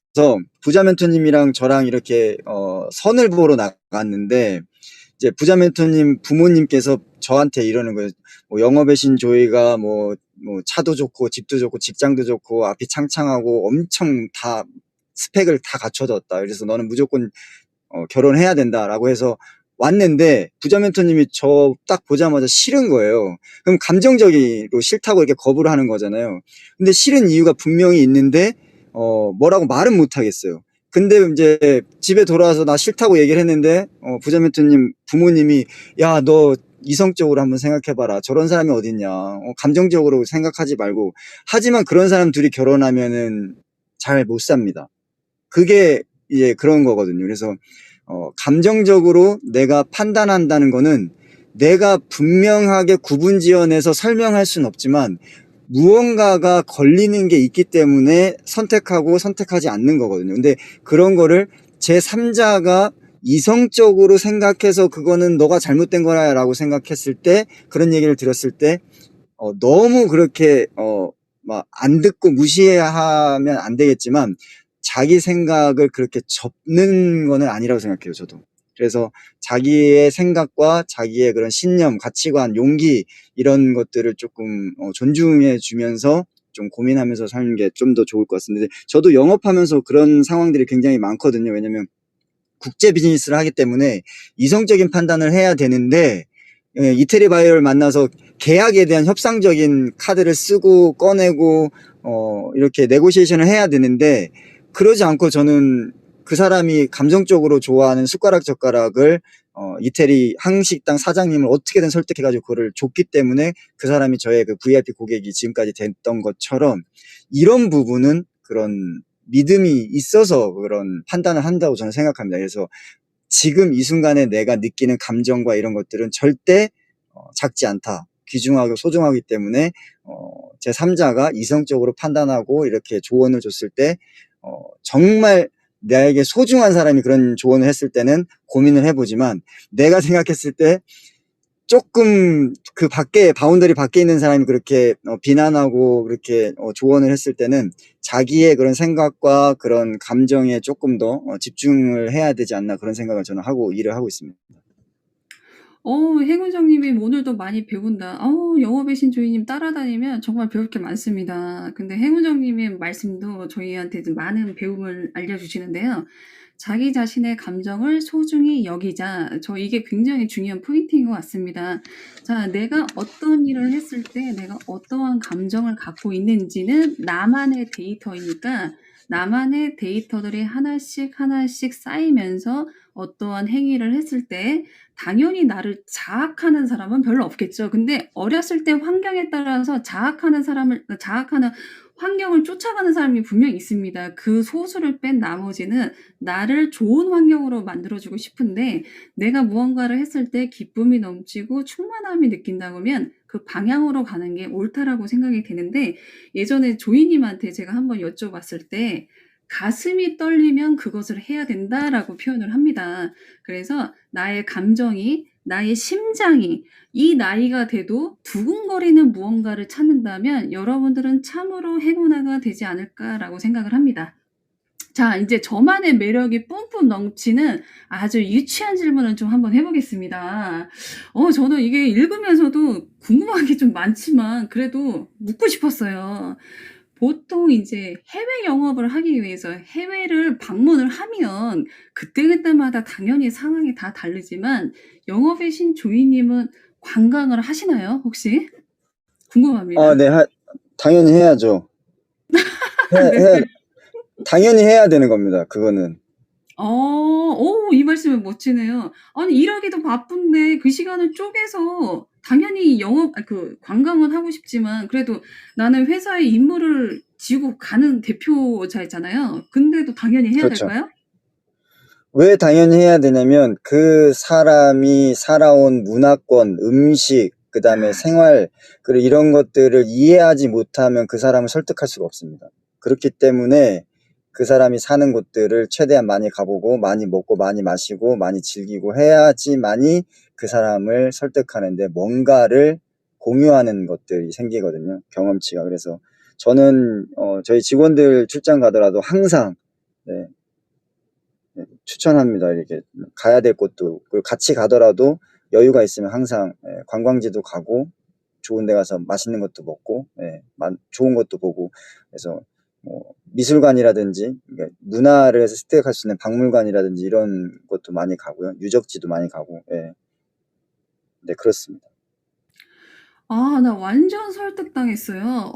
부자 멘토님이랑 저랑 이렇게 선을 보러 나갔는데 이제 부자 멘토님 부모님께서 저한테 이러는 거예요. 뭐 영업의 신 조이가 뭐 차도 좋고 집도 좋고 직장도 좋고 앞이 창창하고 엄청 다 스펙을 다 갖춰졌다. 그래서 너는 무조건 결혼해야 된다라고 해서 왔는데 부자 멘토님이 저 딱 보자마자 싫은 거예요. 그럼 감정적으로 싫다고 이렇게 거부를 하는 거잖아요. 근데 싫은 이유가 분명히 있는데 뭐라고 말은 못 하겠어요. 근데 이제 집에 돌아와서 나 싫다고 얘기를 했는데 부자 멘토님 부모님이 야, 너 이성적으로 한번 생각해봐라. 저런 사람이 어딨냐. 감정적으로 생각하지 말고. 하지만 그런 사람 둘이 결혼하면은 잘 못 삽니다. 그게 이제 그런 거거든요. 그래서 감정적으로 내가 판단한다는 거는 내가 분명하게 구분지어내서 설명할 수는 없지만 무언가가 걸리는 게 있기 때문에 선택하고 선택하지 않는 거거든요. 근데 그런 거를 제3자가 이성적으로 생각해서 그거는 너가 잘못된 거라고 생각했을 때, 그런 얘기를 들었을 때, 너무 그렇게, 막 안 듣고 무시하면 안 되겠지만, 자기 생각을 그렇게 접는 거는 아니라고 생각해요, 저도. 그래서 자기의 생각과 자기의 그런 신념, 가치관, 용기, 이런 것들을 조금 존중해 주면서 좀 고민하면서 사는 게 좀 더 좋을 것 같습니다. 저도 영업하면서 그런 상황들이 굉장히 많거든요. 왜냐면 국제 비즈니스를 하기 때문에 이성적인 판단을 해야 되는데, 이태리 바이오를 만나서 계약에 대한 협상적인 카드를 쓰고 꺼내고 이렇게 네고시에이션을 해야 되는데, 그러지 않고 저는 그 사람이 감정적으로 좋아하는 숟가락 젓가락을 이태리 한식당 사장님을 어떻게든 설득해가지고 그거를 줬기 때문에 그 사람이 저의 그 VIP 고객이 지금까지 됐던 것처럼, 이런 부분은 그런 믿음이 있어서 그런 판단을 한다고 저는 생각합니다. 그래서 지금 이 순간에 내가 느끼는 감정과 이런 것들은 절대 작지 않다. 귀중하고 소중하기 때문에 제3자가 이성적으로 판단하고 이렇게 조언을 줬을 때 정말 나에게 소중한 사람이 그런 조언을 했을 때는 고민을 해보지만, 내가 생각했을 때 조금 그 밖에, 바운더리 밖에 있는 사람이 그렇게 비난하고 그렇게 조언을 했을 때는 자기의 그런 생각과 그런 감정에 조금 더 집중을 해야 되지 않나, 그런 생각을 저는 하고 일을 하고 있습니다. 행운정님이 오늘도 많이 배운다. 영업의 신 조이님 따라다니면 정말 배울 게 많습니다. 근데 행운정님의 말씀도 저희한테 좀 많은 배움을 알려주시는데요. 자기 자신의 감정을 소중히 여기자. 이게 굉장히 중요한 포인트인 것 같습니다. 자, 내가 어떤 일을 했을 때 내가 어떠한 감정을 갖고 있는지는 나만의 데이터이니까, 나만의 데이터들이 하나씩 하나씩 쌓이면서 어떠한 행위를 했을 때 당연히 나를 자학하는 사람은 별로 없겠죠. 근데 어렸을 때 환경에 따라서 자학하는 환경을 쫓아가는 사람이 분명히 있습니다. 그 소수를 뺀 나머지는 나를 좋은 환경으로 만들어주고 싶은데, 내가 무언가를 했을 때 기쁨이 넘치고 충만함이 느낀다면 그 방향으로 가는 게 옳다라고 생각이 되는데, 예전에 조이님한테 제가 한번 여쭤봤을 때 가슴이 떨리면 그것을 해야 된다라고 표현을 합니다. 그래서 나의 감정이, 나의 심장이 이 나이가 돼도 두근거리는 무언가를 찾는다면 여러분들은 참으로 행운아가 되지 않을까라고 생각을 합니다. 자, 이제 저만의 매력이 뿜뿜 넘치는 아주 유치한 질문을 좀 한번 해보겠습니다. 저는 이게 읽으면서도 궁금한 게 좀 많지만 그래도 묻고 싶었어요. 보통 이제 해외 영업을 하기 위해서 해외를 방문을 하면 그때그때마다 당연히 상황이 다 다르지만, 영업의 신 조이님은 관광을 하시나요, 혹시? 궁금합니다. 네, 당연히 해야죠. 네. 당연히 해야 되는 겁니다. 그거는. 이 말씀은 멋지네요. 아니, 일하기도 바쁜데 그 시간을 쪼개서 당연히 관광은 하고 싶지만 그래도 나는 회사의 임무를 지고 가는 대표자잖아요. 근데도 당연히 해야 그렇죠. 될까요? 왜 당연히 해야 되냐면, 그 사람이 살아온 문화권, 음식, 그 다음에 생활, 그리고 이런 것들을 이해하지 못하면 그 사람을 설득할 수가 없습니다. 그렇기 때문에 그 사람이 사는 곳들을 최대한 많이 가보고 많이 먹고 많이 마시고 많이 즐기고 해야지만이 그 사람을 설득하는데 뭔가를 공유하는 것들이 생기거든요. 경험치가. 그래서 저는 저희 직원들 출장 가더라도 항상 추천합니다. 이렇게 가야 될 곳도, 그리고 같이 가더라도 여유가 있으면 항상 관광지도 가고 좋은 데 가서 맛있는 것도 먹고 좋은 것도 보고, 그래서 미술관이라든지 문화를 습득할 수 있는 박물관이라든지 이런 것도 많이 가고요. 유적지도 많이 가고. 네, 그렇습니다. 나 완전 설득당했어요.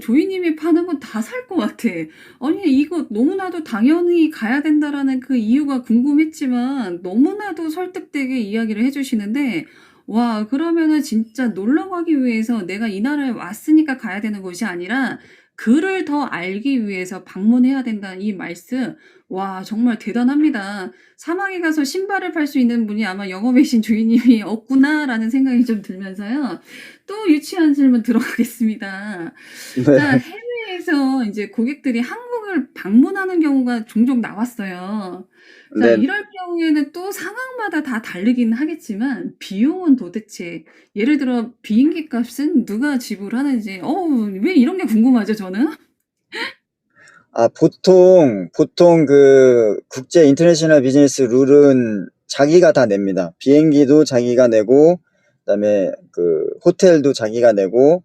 조이님이 파는 건 다 살 것 같아. 아니, 이거 너무나도 당연히 가야 된다라는 그 이유가 궁금했지만 너무나도 설득되게 이야기를 해주시는데, 와, 그러면은 진짜 놀러 가기 위해서 내가 이 나라에 왔으니까 가야 되는 것이 아니라 그를 더 알기 위해서 방문해야 된다는 이 말씀, 와, 정말 대단합니다. 사막에 가서 신발을 팔 수 있는 분이 아마 영업의 신 주인님이 없구나라는 생각이 좀 들면서요. 또 유치한 질문 들어가겠습니다. 자, 네. 해외에서 이제 고객들이 한국에 한국을 방문하는 경우가 종종 나왔어요. 자, 네. 이럴 경우에는 또 상황마다 다 다르긴 하겠지만 비용은 도대체 예를 들어 비행기 값은 누가 지불하는지 왜 이런 게 궁금하죠, 저는? 보통 그 국제 인터내셔널 비즈니스 룰은 자기가 다 냅니다. 비행기도 자기가 내고, 그다음에 그 호텔도 자기가 내고,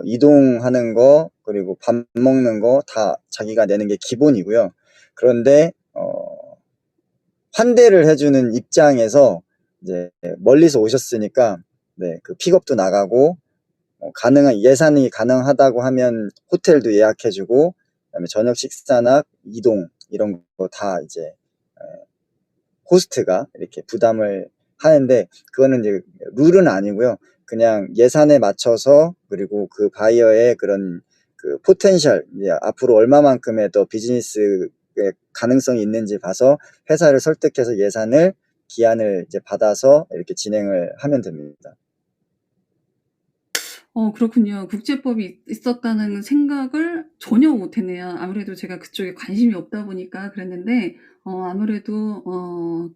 이동하는 거, 그리고 밥 먹는 거 다 자기가 내는 게 기본이고요. 그런데, 환대를 해주는 입장에서 이제 멀리서 오셨으니까, 네, 그 픽업도 나가고, 예산이 가능하다고 하면 호텔도 예약해주고, 그다음에 저녁 식사나 이동 이런 거 다 이제 호스트가 이렇게 부담을 하는데, 그거는 이제 룰은 아니고요. 그냥 예산에 맞춰서, 그리고 그 바이어의 그런 그 포텐셜, 이제 앞으로 얼마만큼의 더 비즈니스의 가능성이 있는지 봐서 회사를 설득해서 예산을 기한을 이제 받아서 이렇게 진행을 하면 됩니다. 그렇군요. 국제법이 있었다는 생각을 전혀 못 했네요. 아무래도 제가 그쪽에 관심이 없다 보니까 그랬는데 아무래도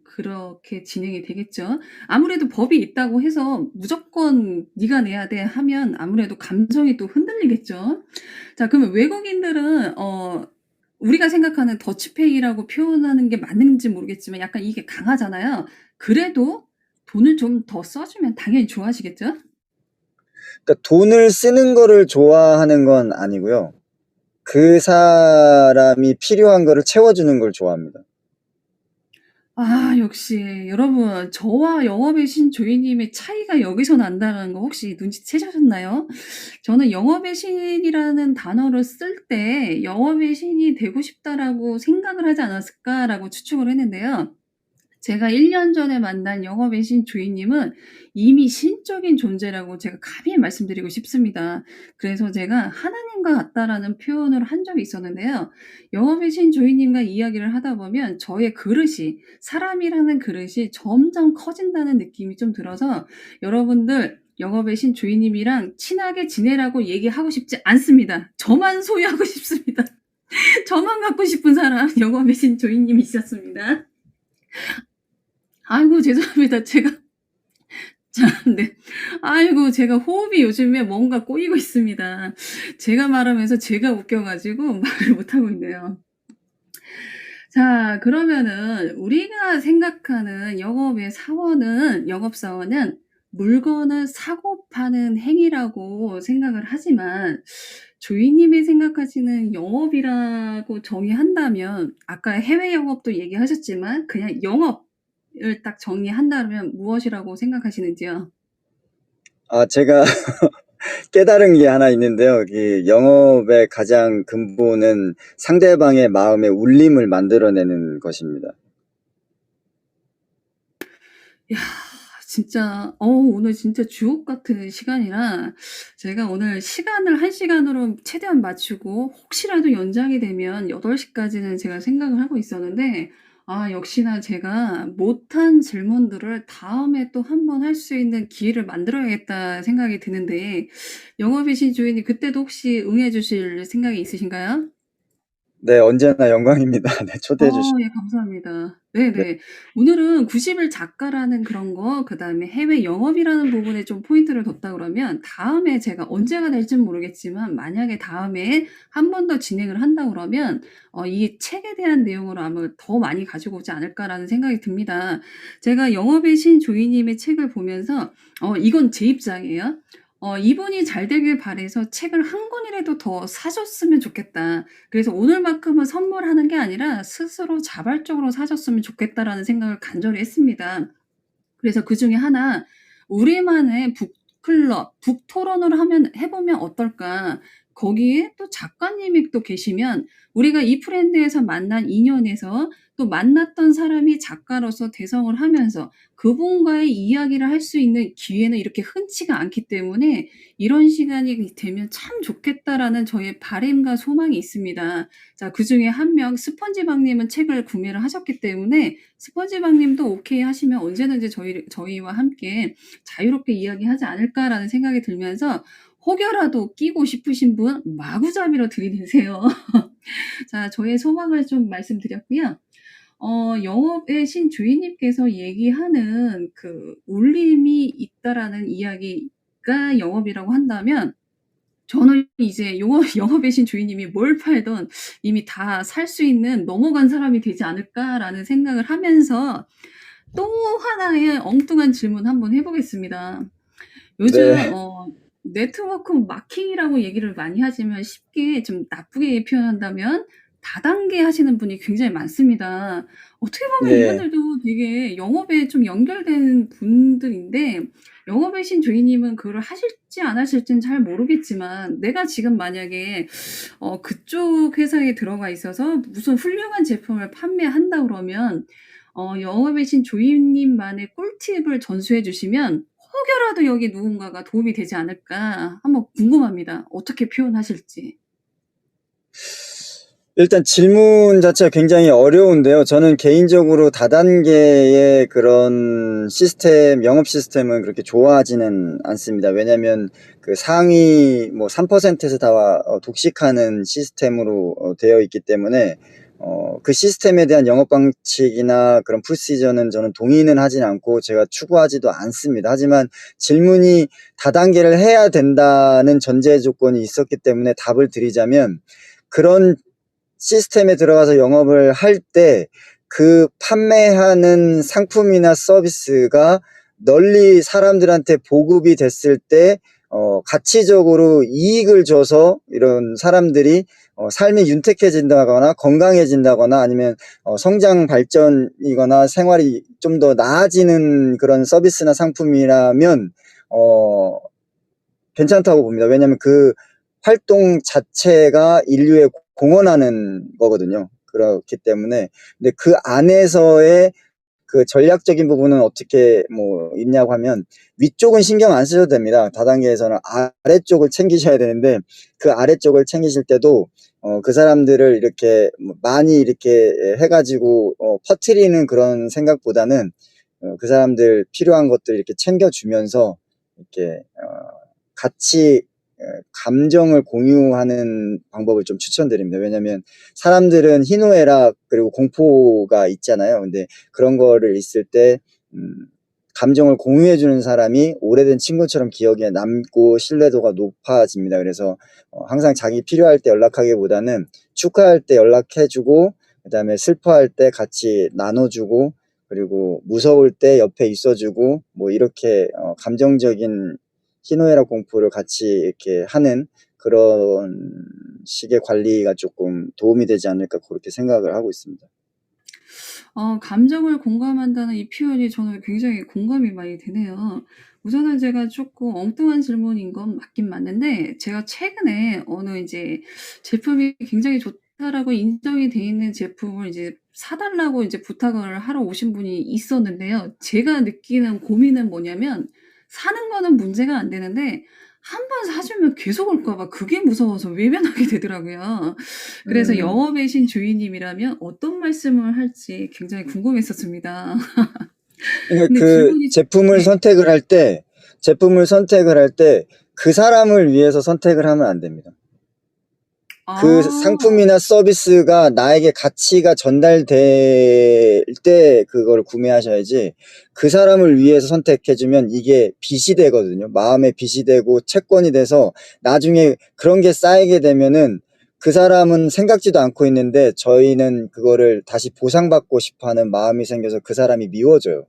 그렇게 진행이 되겠죠. 아무래도 법이 있다고 해서 무조건 네가 내야 돼 하면 아무래도 감정이 또 흔들리겠죠. 자, 그러면 외국인들은 우리가 생각하는 더치페이라고 표현하는 게 맞는지 모르겠지만 약간 이게 강하잖아요. 그래도 돈을 좀 더 써주면 당연히 좋아하시겠죠? 그러니까 돈을 쓰는 거를 좋아하는 건 아니고요. 그 사람이 필요한 거를 채워주는 걸 좋아합니다. 역시 여러분 저와 영업의 신 조이님의 차이가 여기서 난다는 거 혹시 눈치채셨나요? 저는 영업의 신이라는 단어를 쓸 때 '영업의 신이 되고 싶다.'라고 생각을 하지 않았을까라고 추측을 했는데요. 제가 1년 전에 만난 영업의 신 주인님은 이미 신적인 존재라고 제가 감히 말씀드리고 싶습니다. 그래서 제가 "하나님과 같다."라는 표현을 한 적이 있었는데요. 영업의 신 주인님과 이야기를 하다 보면 저의 그릇이 사람이라는 그릇이 점점 커진다는 느낌이 좀 들어서 여러분들 영업의 신 주인님이랑 친하게 지내라고 얘기하고 싶지 않습니다. 저만 소유하고 싶습니다. 저만 갖고 싶은 사람 영업의 신 주인님이셨습니다. 아이고 죄송합니다. 제가 자 네. 아이고 제가 호흡이 요즘에 뭔가 꼬이고 있습니다. 제가 말하면서 제가 웃겨 가지고 말을 못하고 있네요. 자, 그러면은 우리가 생각하는 영업사원은 물건을 사고 파는 행위라고 생각을 하지만 조이님이 생각하시는 영업이라고 정의한다면 아까 해외 영업도 얘기하셨지만 그냥 영업을 딱 정의한다면 무엇이라고 생각하시는지요? 제가 깨달은 게 하나 있는데요. 이 영업의 가장 근본은 상대방의 마음의 울림을 만들어내는 것입니다. 야, 진짜 오늘 진짜 주옥 같은 시간이라 제가 오늘 시간을 1 시간으로 최대한 맞추고 혹시라도 연장이 되면 8 시까지는 제가 생각을 하고 있었는데 역시나 제가 못한 질문들을 다음에 또 한 번 할 수 있는 기회를 만들어야겠다 생각이 드는데 영업의 신 주인님 그때도 혹시 응해 주실 생각이 있으신가요? 네, 언제나 영광입니다. 네, 초대해 주시 예 감사합니다. 네. 네네. 오늘은 90일 작가라는 그런 거 그다음에 해외 영업이라는 부분에 좀 포인트를 뒀다 그러면 다음에 제가 언제가 될지는 모르겠지만 만약에 다음에 한 번 더 진행을 한다 그러면 이 책에 대한 내용을 아마 더 많이 가지고 오지 않을까라는 생각이 듭니다. 제가 영업의 신 조이님의 책을 보면서 이건 제 입장이에요. '이분이 잘 되길 바라서 책을 한 권이라도 더 사 줬으면 좋겠다.' 그래서 오늘만큼은 선물하는 게 아니라 스스로 자발적으로 사줬으면 좋겠다라는 생각을 간절히 했습니다. 그래서 그중에 하나 '우리만의 북클럽, 북토론을 해 보면 어떨까?' 거기에 또 작가님이 또 계시면 우리가 이 프렌드에서 만난 인연에서 또 만났던 사람이 작가로서 대성을 하면서 그분과의 이야기를 할 수 있는 기회는 이렇게 흔치가 않기 때문에 '이런 시간이 되면 참 좋겠다.'라는 저의 바람과 소망이 있습니다. 자, 그중에 한 명 스펀지밥 님은 책을 구매를 하셨기 때문에 스펀지밥 님도 오케이 하시면 언제든지 저희와 함께 자유롭게 이야기하지 않을까라는 생각이 들면서 혹여라도 끼고 싶으신 분 마구잡이로 들이대세요. 자, 저의 소망을 좀 말씀드렸고요. 영업의 신주인님께서 얘기하는 그 울림이 있다라는 이야기가 영업이라고 한다면, 저는 이제 영업의 신주인님이 뭘 팔던 이미 다 살 수 있는 넘어간 사람이 되지 않을까라는 생각을 하면서 또 하나의 엉뚱한 질문 한번 해보겠습니다. 요즘 네. 네트워크 마킹이라고 얘기를 많이 하지만 쉽게 좀 나쁘게 표현한다면 다단계 하시는 분이 굉장히 많습니다. 어떻게 보면 네. 이분들도 되게 영업에 좀 연결된 분들인데, 영업의 신주인님은 그걸 하실지 안 하실지는 잘 모르겠지만, 내가 지금 만약에 그쪽 회사에 들어가 있어서 무슨 훌륭한 제품을 판매한다 그러면 영업의 신주인님만의 꿀팁을 전수해 주시면 혹여라도 여기 누군가가 도움이 되지 않을까 한번 궁금합니다. 어떻게 표현하실지. 일단 질문 자체가 굉장히 어려운데요. 저는 개인적으로 다단계의 그런 시스템, 영업 시스템은 그렇게 좋아하지는 않습니다. 왜냐면 그 상위 뭐 3%에서 다 독식하는 시스템으로 되어 있기 때문에 그 시스템에 대한 영업 방식이나 그런 프로시저는 저는 동의는 하진 않고 제가 추구하지도 않습니다. 하지만 질문이 다단계를 해야 된다는 전제 조건이 있었기 때문에 답을 드리자면, 그런 시스템에 들어가서 영업을 할 때 그 판매하는 상품이나 서비스가 널리 사람들한테 보급이 됐을 때 가치적으로 이익을 줘서 이런 사람들이 삶이 윤택해진다거나 건강해진다거나 아니면 성장 발전이거나 생활이 좀 더 나아지는 그런 서비스나 상품이라면 괜찮다고 봅니다. 왜냐하면 그 활동 자체가 인류에 공헌하는 거거든요. 그렇기 때문에. 근데 그 안에서의 그 전략적인 부분은 어떻게 뭐 있냐고 하면, 위쪽은 신경 안 쓰셔도 됩니다. 다단계에서는 아래쪽을 챙기셔야 되는데, 그 아래쪽을 챙기실 때도 그 사람들을 이렇게 많이 이렇게 해가지고 퍼뜨리는 그런 생각보다는 그 사람들 필요한 것들 이렇게 챙겨주면서 이렇게 같이 감정을 공유하는 방법을 좀 추천드립니다. 왜냐면 사람들은 희노애락 그리고 공포가 있잖아요. 근데 그런 거를 있을 때 감정을 공유해 주는 사람이 오래된 친구처럼 기억에 남고 신뢰도가 높아집니다. 그래서 항상 자기 필요할 때 연락하기보다는 축하할 때 연락해 주고, 그다음에 슬퍼할 때 같이 나눠 주고, 그리고 무서울 때 옆에 있어 주고, 뭐 이렇게 감정적인 희노애락 공포를 같이 이렇게 하는 그런 식의 관리가 조금 도움이 되지 않을까, 그렇게 생각을 하고 있습니다. 감정을 공감한다는 이 표현이 저는 굉장히 공감이 많이 되네요. 우선은 제가 조금 엉뚱한 질문인 건 맞긴 맞는데, 제가 최근에 어느 이제 제품이 굉장히 좋다라고 인정이 돼 있는 제품을 이제 사달라고 이제 부탁을 하러 오신 분이 있었는데요. 제가 느끼는 고민은 뭐냐면, 사는 거는 문제가 안 되는데 한 번 사주면 계속 올까 봐 그게 무서워서 외면하게 되더라고요. 그래서 영업의 신 주인님이라면 어떤 말씀을 할지 굉장히 궁금했었습니다. 그러니까 근데 그 질문이 제품을 네. 선택을 할 때 그 사람을 위해서 선택을 하면 안 됩니다. 그 아. 상품이나 서비스가 나에게 가치가 전달될 때 그걸 구매하셔야지, 그 사람을 위해서 선택해 주면 이게 빚이 되거든요. 마음의 빚이 되고 채권이 돼서 나중에 그런 게 쌓이게 되면은 그 사람은 생각지도 않고 있는데 저희는 그거를 다시 보상받고 싶어 하는 마음이 생겨서 그 사람이 미워져요.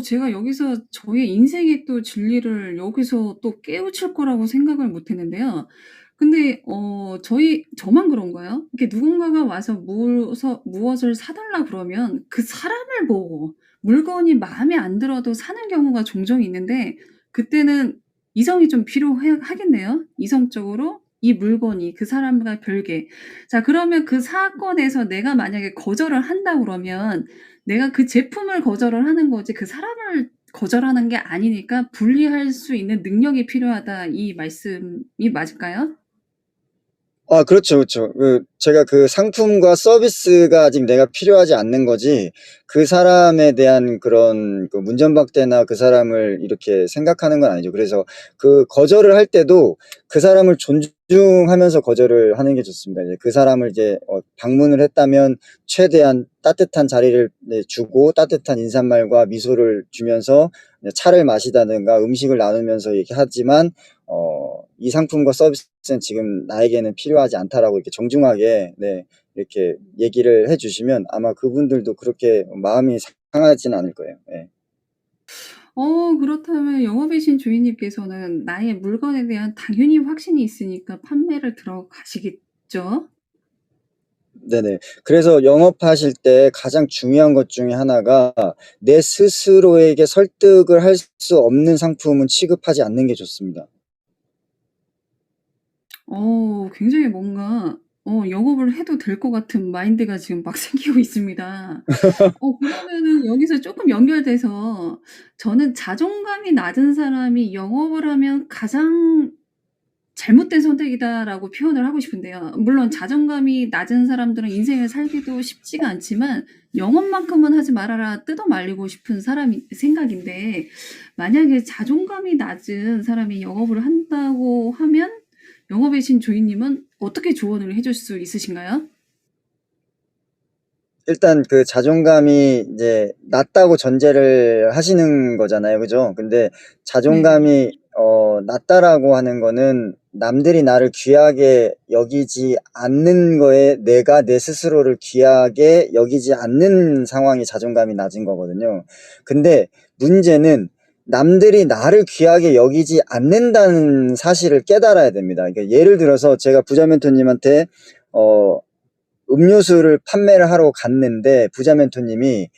제가 여기서 저의 인생의 또 진리를 여기서 또 깨우칠 거라고 생각을 못 했는데요. 근데 저만 그런가요? 이렇게 누군가가 와서 무엇을 사 달라 그러면 그 사람을 보고 물건이 마음에 안 들어도 사는 경우가 종종 있는데, 그때는 이성이 좀 필요해 하겠네요. 이성적으로 이 물건이 그 사람과 별개. 자, 그러면 그 사건에서 내가 만약에 거절을 한다 그러면 내가 그 제품을 거절을 하는 거지 그 사람을 거절하는 게 아니니까 분리할 수 있는 능력이 필요하다, 이 말씀이 맞을까요? 아, 그렇죠, 그렇죠. 제가 그 상품과 서비스가 아직 내가 필요하지 않는 거지, 그 사람에 대한 그런 그 문전박대나 그 사람을 이렇게 생각하는 건 아니죠. 그래서 그 거절을 할 때도 그 사람을 존중하면서 거절을 하는 게 좋습니다. 이제 그 사람을 이제 방문을 했다면 최대한 따뜻한 자리를 주고 따뜻한 인사말과 미소를 주면서 차를 마시다든가 음식을 나누면서 얘기하지만 이 상품과 서비스는 지금 나에게는 필요하지 않다라고 이렇게 정중하게 이렇게 얘기를 해주시면 아마 그분들도 그렇게 마음이 상하지는 않을 거예요. 네. 그렇다면 영업이신 주인님께서는 나의 물건에 대한 당연히 확신이 있으니까 판매를 들어가시겠죠? 네네. 그래서 영업하실 때 가장 중요한 것 중에 하나가 내 스스로에게 설득을 할 수 없는 상품은 취급하지 않는 게 좋습니다. 굉장히 뭔가 영업을 해도 될 것 같은 마인드가 지금 막 생기고 있습니다. 그러면은 여기서 쪼끔 연결돼서 저는 자존감이 낮은 사람이 영업을 하면 가장 잘못된 선택이다라고 표현을 하고 싶은데요. 물론 자존감이 낮은 사람들은 인생을 살기도 쉽지가 않지만 영업만큼은 하지 말아라 뜯어 말리고 싶은 사람이 생각인데 만약에 자존감이 낮은 사람이 영업을 한다고 하면 영업의 신 주인님은 어떻게 조언을 해줄 수 있으신가요? 일단 그 자존감이 이제 낮다고 전제를 하시는 거잖아요. 그죠? 근데 네네. 자존감이 낮다라고 하는 거는 남들이 나를 귀하게 여기지 않는 거에 내가 내 스스로를 귀하게 여기지 않는 상황이 자존감이 낮은 거거든요. 근데 문제는 남들이 나를 귀하게 여기지 않는다는 사실을 깨달아야 됩니다. 그러니까 예를 들어서 제가 부자 멘토님한테 음료수를 판매를 하러 갔는데 부자 멘토님이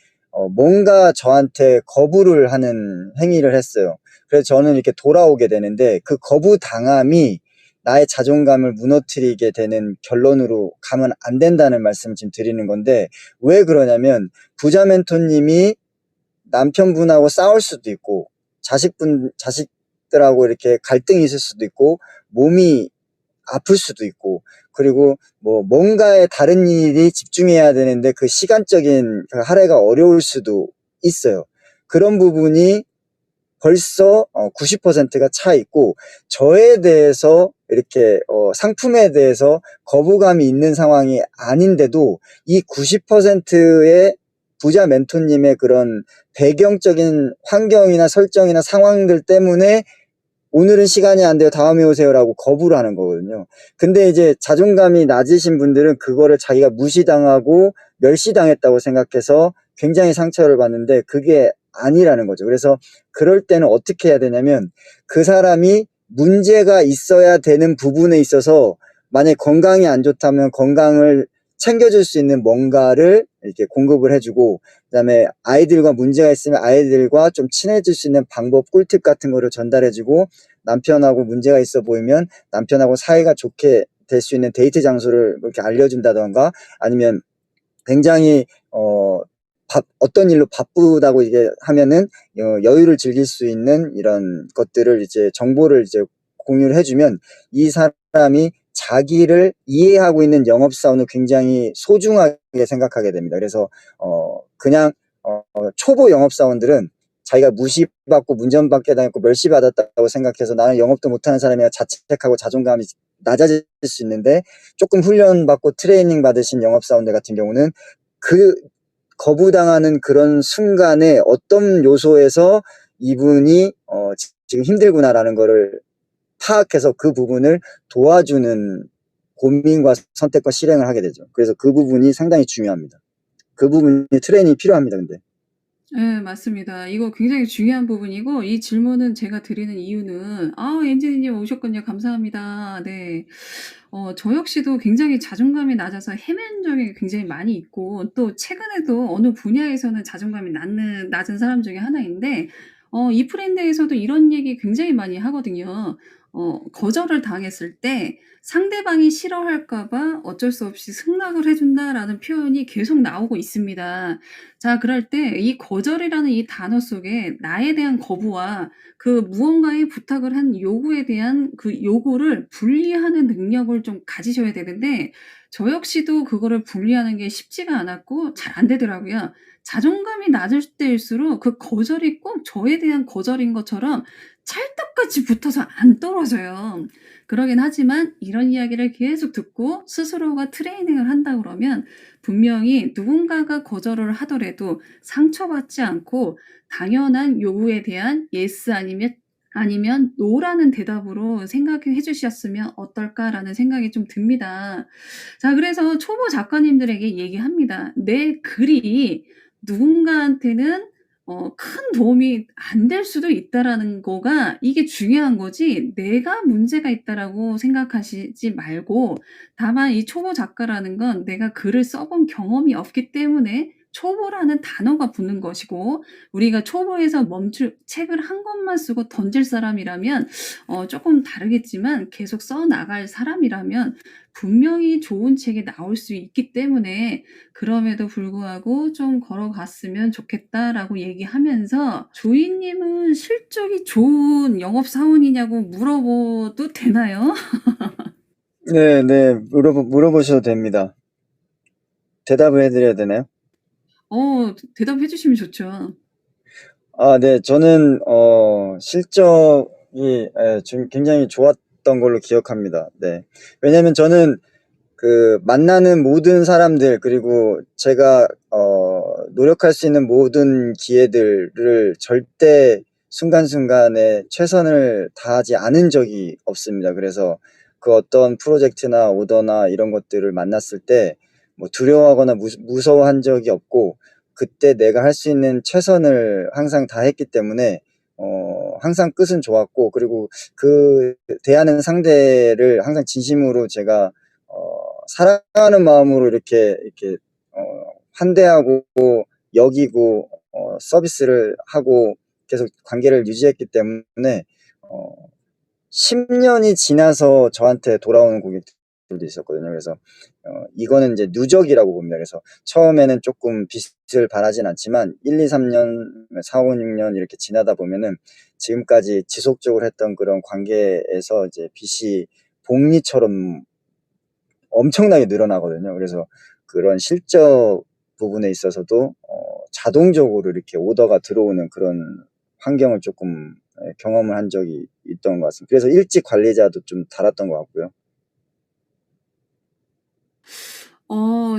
뭔가 저한테 거부를 하는 행위를 했어요. 그래서 저는 이렇게 돌아오게 되는데 그 거부당함이 나의 자존감을 무너뜨리게 되는 결론으로 가면 안 된다는 말씀을 지금 드리는 건데, 왜 그러냐면 부자 멘토님이 남편분하고 싸울 수도 있고 자식들하고 이렇게 갈등이 있을 수도 있고 몸이 아플 수도 있고, 그리고 뭔가에 다른 일이 집중해야 되는데 그 시간적인 그 할애가 어려울 수도 있어요. 그런 부분이 벌써 90%가 차 있고, 저에 대해서 이렇게 상품에 대해서 거부감이 있는 상황이 아닌데도 이 90%의 부자 멘토님의 그런 배경적인 환경이나 설정이나 상황들 때문에 오늘은 시간이 안 돼요. 다음에 오세요라고 거부를 하는 거거든요. 근데 이제 자존감이 낮으신 분들은 그거를 자기가 무시당하고 멸시당했다고 생각해서 굉장히 상처를 받는데 그게 아니라는 거죠. 그래서 그럴 때는 어떻게 해야 되냐면 그 사람이 문제가 있어야 되는 부분에 있어서 만약에 건강이 안 좋다면 건강을 챙겨줄 수 있는 뭔가를 이렇게 공급을 해주고, 그다음에 아이들과 문제가 있으면 아이들과 좀 친해질 수 있는 방법, 꿀팁 같은 거를 전달해주고, 남편하고 문제가 있어 보이면 남편하고 사이가 좋게 될 수 있는 데이트 장소를 이렇게 알려준다던가, 아니면 굉장히 어떤 일로 바쁘다고 이게 하면은 여유를 즐길 수 있는 이런 것들을 이제 정보를 이제 공유를 해주면 이 사람이 자기를 이해하고 있는 영업사원을 굉장히 소중하게 생각하게 됩니다. 그래서 그냥 초보 영업사원들은 자기가 무시받고 문전박대 당했고 멸시받았다고 생각해서 나는 영업도 못하는 사람이야 자책하고 자존감이 낮아질 수 있는데, 조금 훈련받고 트레이닝 받으신 영업사원들 같은 경우는 그 거부당하는 그런 순간에 어떤 요소에서 이분이 지금 힘들구나라는 거를 파악해서 그 부분을 도와주는 고민과 선택과 실행을 하게 되죠. 그래서 그 부분이 상당히 중요합니다. 그 부분이 트레이닝이 필요합니다. 근데 예, 맞습니다. 이거 굉장히 중요한 부분이고 이 질문은 제가 드리는 이유는 엔지니 님 오셨군요. 감사합니다. 네. 저 역시도 굉장히 자존감이 낮아서 헤맨 적이 굉장히 많이 있고 또 최근에도 어느 분야에서는 자존감이 낮은 사람 중에 하나인데 이 프렌드에서도 이런 얘기 굉장히 많이 하거든요. 거절을 당했을 때 상대방이 싫어할까 봐 어쩔 수 없이 승낙을 해 준다라는 표현이 계속 나오고 있습니다. 자, 그럴 때 이 거절이라는 이 단어 속에 나에 대한 거부와 그 무언가의 부탁을 한 요구에 대한 그 요구를 분리하는 능력을 좀 가지셔야 되는데, 저 역시도 그거를 분리하는 게 쉽지가 않았고 잘 안 되더라고요. 자존감이 낮을 때일수록 그 거절이 꼭 저에 대한 거절인 것처럼 찰떡같이 붙어서 안 떨어져요. 그러긴 하지만 이런 이야기를 계속 듣고 스스로가 트레이닝을 한다 그러면 분명히 누군가가 거절을 하더라도 상처받지 않고 당연한 요구에 대한 yes 아니면 no라는 대답으로 생각해 주셨으면 어떨까라는 생각이 좀 듭니다. 자, 그래서 초보 작가님들에게 얘기합니다. 내 글이 누군가한테는 큰 도움이 안 될 수도 있다라는 거가 이게 중요한 거지, '내가 문제가 있다.'라고 생각하시지 말고, 다만 이 초보 작가라는 건 내가 글을 써본 경험이 없기 때문에 초보라는 단어가 붙는 것이고, 우리가 초보에서 멈출 책을 한 권만 쓰고 던질 사람이라면 쪼끔 다르겠지만 계속 써 나갈 사람이라면 분명히 좋은 책이 나올 수 있기 때문에, 그럼에도 불구하고 좀 걸어갔으면 좋겠다라고 얘기하면서, 조이님은 실적이 좋은 영업사원이냐고 물어봐도 되나요? 네, 물어보셔도 됩니다. 대답을 해드려야 되나요? 대답해 주시면 좋죠. 네, 저는 실적이 좀 굉장히 좋았던 걸로 기억합니다. 네, 왜냐면 저는 그 만나는 모든 사람들, 그리고 제가 노력할 수 있는 모든 기회들을 절대 순간순간에 최선을 다하지 않은 적이 없습니다. 그래서 그 어떤 프로젝트나 오더나 이런 것들을 만났을 때 뭐 두려워하거나 무서워한 적이 없고, 그때 내가 할 수 있는 최선을 항상 다했기 때문에 항상 끝은 좋았고, 그리고 그 대하는 상대를 항상 진심으로 제가 사랑하는 마음으로 이렇게 환대하고 여기고 서비스를 하고 계속 관계를 유지했기 때문에 10년이 지나서 저한테 돌아오는 고객들도 있었거든요. 그래서 이거는 이제 누적이라고 봅니다. 그래서 처음에는 조금 빚을 바라진 않지만 1, 2, 3년, 4, 5, 6년 이렇게 지나다 보면은 지금까지 지속적으로 했던 그런 관계에서 이제 빚이 복리처럼 엄청나게 늘어나거든요. 그래서 그런 실적 부분에 있어서도 자동적으로 이렇게 오더가 들어오는 그런 환경을 조금 경험을 한 적이 있던 것 같습니다. 그래서 일찍 관리자도 좀 달았던 것 같고요.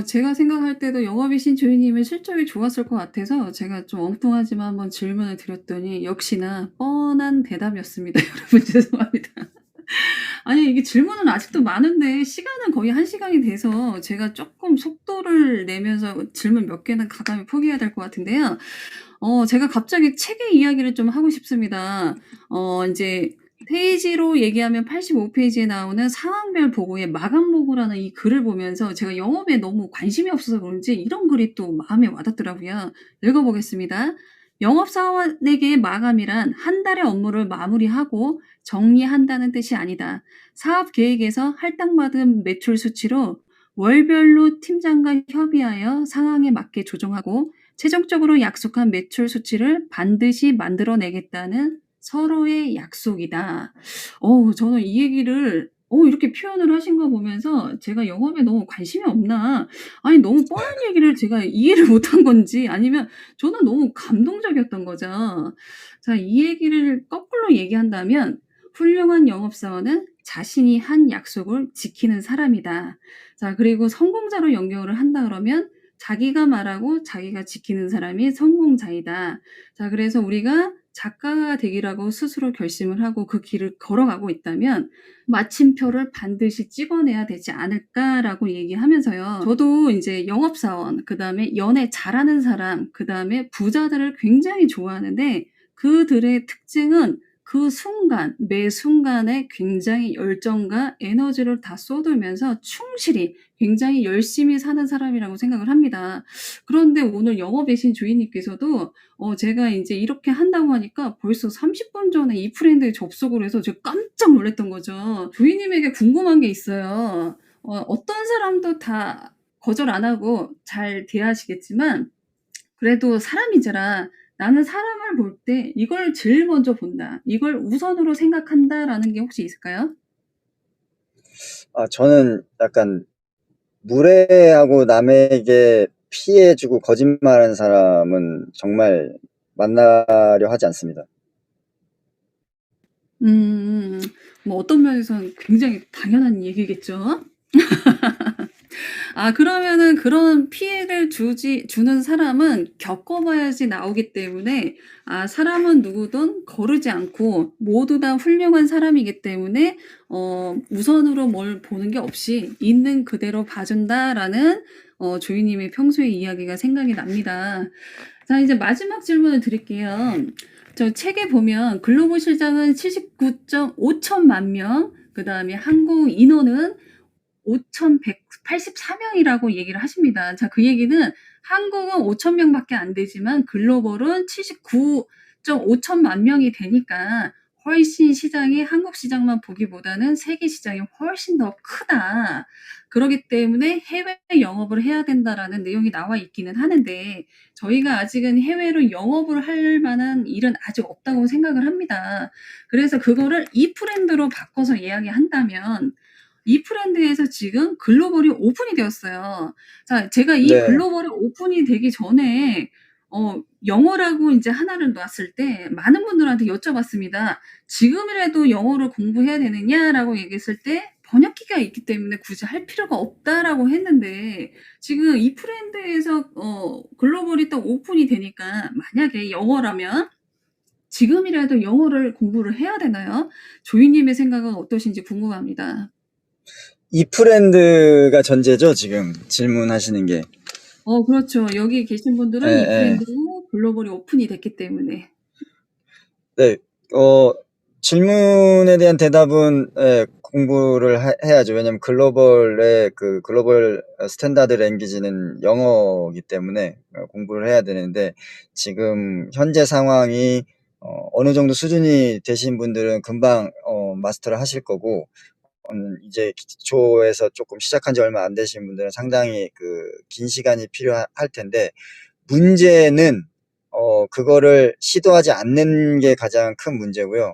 제가 생각할 때도 영업이신 조이님은 실적이 좋았을 것 같아서 제가 좀 엉뚱하지만 한번 질문을 드렸더니 역시나 뻔한 대답이었습니다. 여러분 죄송합니다. 아니, 이게 질문은 아직도 많은데 시간은 거의 1 시간이 돼서 제가 쪼끔 속도를 내면서 질문 몇 개는 가감히 포기해야 될 것 같은데요. 제가 갑자기 책의 이야기를 좀 하고 싶습니다. 인제 페이지로 얘기하면 85 페이지에 나오는 상황별 보고의 마감 보고라는 이 글을 보면서 제가 영업에 너무 관심이 없어서 그런지 이런 글이 또 마음에 와 닿더라고요. 읽어 보겠습니다. "영업사원에게 마감이란 한 달의 업무를 마무리하고 정리한다는 뜻이 아니다. 사업 계획에서 할당받은 매출 수치로 월별로 팀장과 협의하여 상황에 맞게 조정하고 최종적으로 약속한 매출 수치를 반드시 만들어내겠다는 서로의 약속이다." 저는 이 얘기를 이렇게 표현을 하신 거 보면서 제가 영업에 너무 관심이 없나, 아니 너무 뻔한 얘기를 제가 이해를 못한 건지, 아니면 저는 너무 감동적이었던 거죠. 자, 이 얘기를 거꾸로 얘기한다면 훌륭한 영업사원은 자신이 한 약속을 지키는 사람이다. 자, 그리고 성공자로 연결을 한다 그러면 자기가 말하고 자기가 지키는 사람이 성공자이다. 자, 그래서 우리가 작가가 되기라고 스스로 결심을 하고 그 길을 걸어가고 있다면 마침표를 반드시 찍어내야 되지 않을까라고 얘기하면서요. 저도 이제 영업사원, 그다음에 연애 잘하는 사람, 그다음에 부자들을 굉장히 좋아하는데, 그들의 특징은 그 순간, 매 순간에 굉장히 열정과 에너지를 다 쏟으면서 충실히 굉장히 열심히 사는 사람이라고 생각을 합니다. 그런데 오늘 영업이신 주인님께서도 제가 이제 이렇게 한다고 하니까 벌써 30분 전에 이 프렌드에 접속을 해서 제가 깜짝 놀랐던 거죠. 주인님에게 궁금한 게 있어요. 어떤 사람도 다 거절 안 하고 잘 대하시겠지만 그래도 사람이잖아. 나는 사람을 볼 때 이걸 제일 먼저 본다. 이걸 우선으로 생각한다라는 게 혹시 있을까요? 저는 약간 무례하고 남에게 피해 주고 거짓말하는 사람은 정말 만나려 하지 않습니다. 음. 뭐 어떤 면에서는 굉장히 당연한 얘기겠죠. 그러면은 그런 피해를 주는 사람은 겪어봐야지 나오기 때문에 사람은 누구든 거르지 않고 모두 다 훌륭한 사람이기 때문에 우선으로 뭘 보는 게 없이 있는 그대로 봐준다라는 조이님의 평소의 이야기가 생각이 납니다. 자, 이제 마지막 질문을 드릴게요. 저 책에 보면 글로벌 시장은 79.5천만 명, 그 다음에 한국 인원은 5,184명이라고 얘기를 하십니다. 자, 그 얘기는 한국은 5,000명밖에 안 되지만 글로벌은 79.5천만 명이 되니까 훨씬 시장이 한국 시장만 보기보다는 세계 시장이 훨씬 더 크다. 그렇기 때문에 해외 영업을 해야 된다라는 내용이 나와 있기는 하는데 저희가 아직은 해외로 영업을 할 만한 일은 아직 없다고 생각을 합니다. 그래서 그거를 이 프렌드로 바꿔서 이야기한다면 이 프렌드에서 지금 글로벌이 오픈이 되었어요. 자, 제가 이 네. 글로벌이 오픈이 되기 전에 영어라고 이제 하나를 놨을 때 많은 분들한테 여쭤봤습니다. 지금이라도 영어를 공부해야 되느냐라고 얘기했을 때 번역기가 있기 때문에 굳이 할 필요가 없다라고 했는데 지금 이 프렌드에서 글로벌이 딱 오픈이 되니까 만약에 영어라면 지금이라도 영어를 공부를 해야 되나요? 조이님의 생각은 어떠신지 궁금합니다. 이 프렌드가 전제죠, 지금 질문하시는 게. 그렇죠. 여기 계신 분들은 이 예. 브랜드로 글로벌이 오픈이 됐기 때문에. 네. 질문에 대한 대답은 공부를 해야죠. 왜냐면 글로벌의 그 글로벌 스탠다드 랭귀지는 영어이기 때문에 공부를 해야 되는데 지금 현재 상황이 어느 정도 수준이 되신 분들은 금방 마스터를 하실 거고 이제 기초에서 조금 시작한 지 얼마 안 되신 분들은 상당히 긴 시간이 필요할 텐데 문제는 그거를 시도하지 않는 게 가장 큰 문제고요.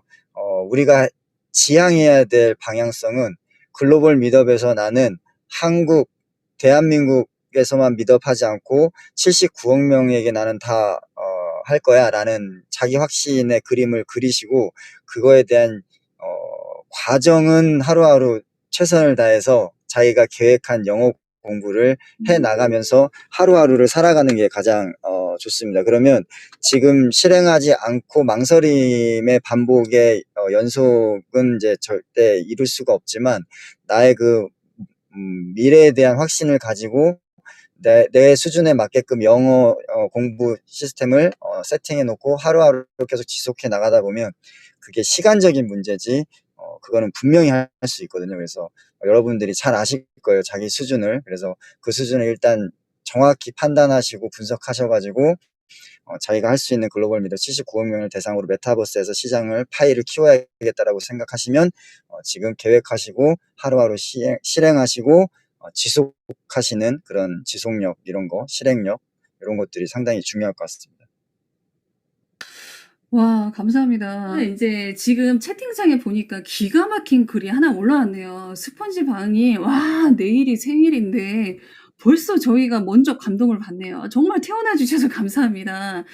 우리가 지향해야 될 방향성은 글로벌 미드업에서 나는 한국, 대한민국에서만 미드업하지 않고 79억 명에게 나는 다 할 거야 라는 자기 확신의 그림을 그리시고 그거에 대한 과정은 하루하루 최선을 다해서 자기가 계획한 영어 공부를 해 나가면서 하루하루를 살아가는 게 가장 좋습니다. 그러면 지금 실행하지 않고 망설임의 반복의 연속은 이제 절대 이룰 수가 없지만 나의 미래에 대한 확신을 가지고 내 수준에 맞게끔 영어 공부 시스템을 세팅해 놓고 하루하루 계속 지속해 나가다 보면 그게 시간적인 문제지 그거는 분명히 할 수 있거든요. 그래서 여러분들이 잘 아실 거예요, 자기 수준을. 그래서 그 수준을 일단 정확히 판단하시고 분석하셔 가지고 자기가 할 수 있는 글로벌 미드 79억 명을 대상으로 메타버스에서 시장을 파이를 키워야겠다라고 생각하시면 지금 계획하시고 하루하루 실행하시고 지속하시는 그런 지속력 이런 거, 실행력 이런 것들이 상당히 중요할 것 같습니다. 와, 감사합니다. 이제 지금 채팅창에 보니까 기가 막힌 글이 하나 올라왔네요. 스펀지방이 내일이 생일인데 벌써 저희가 먼저 감동을 받네요. 정말 태어나 주셔서 감사합니다.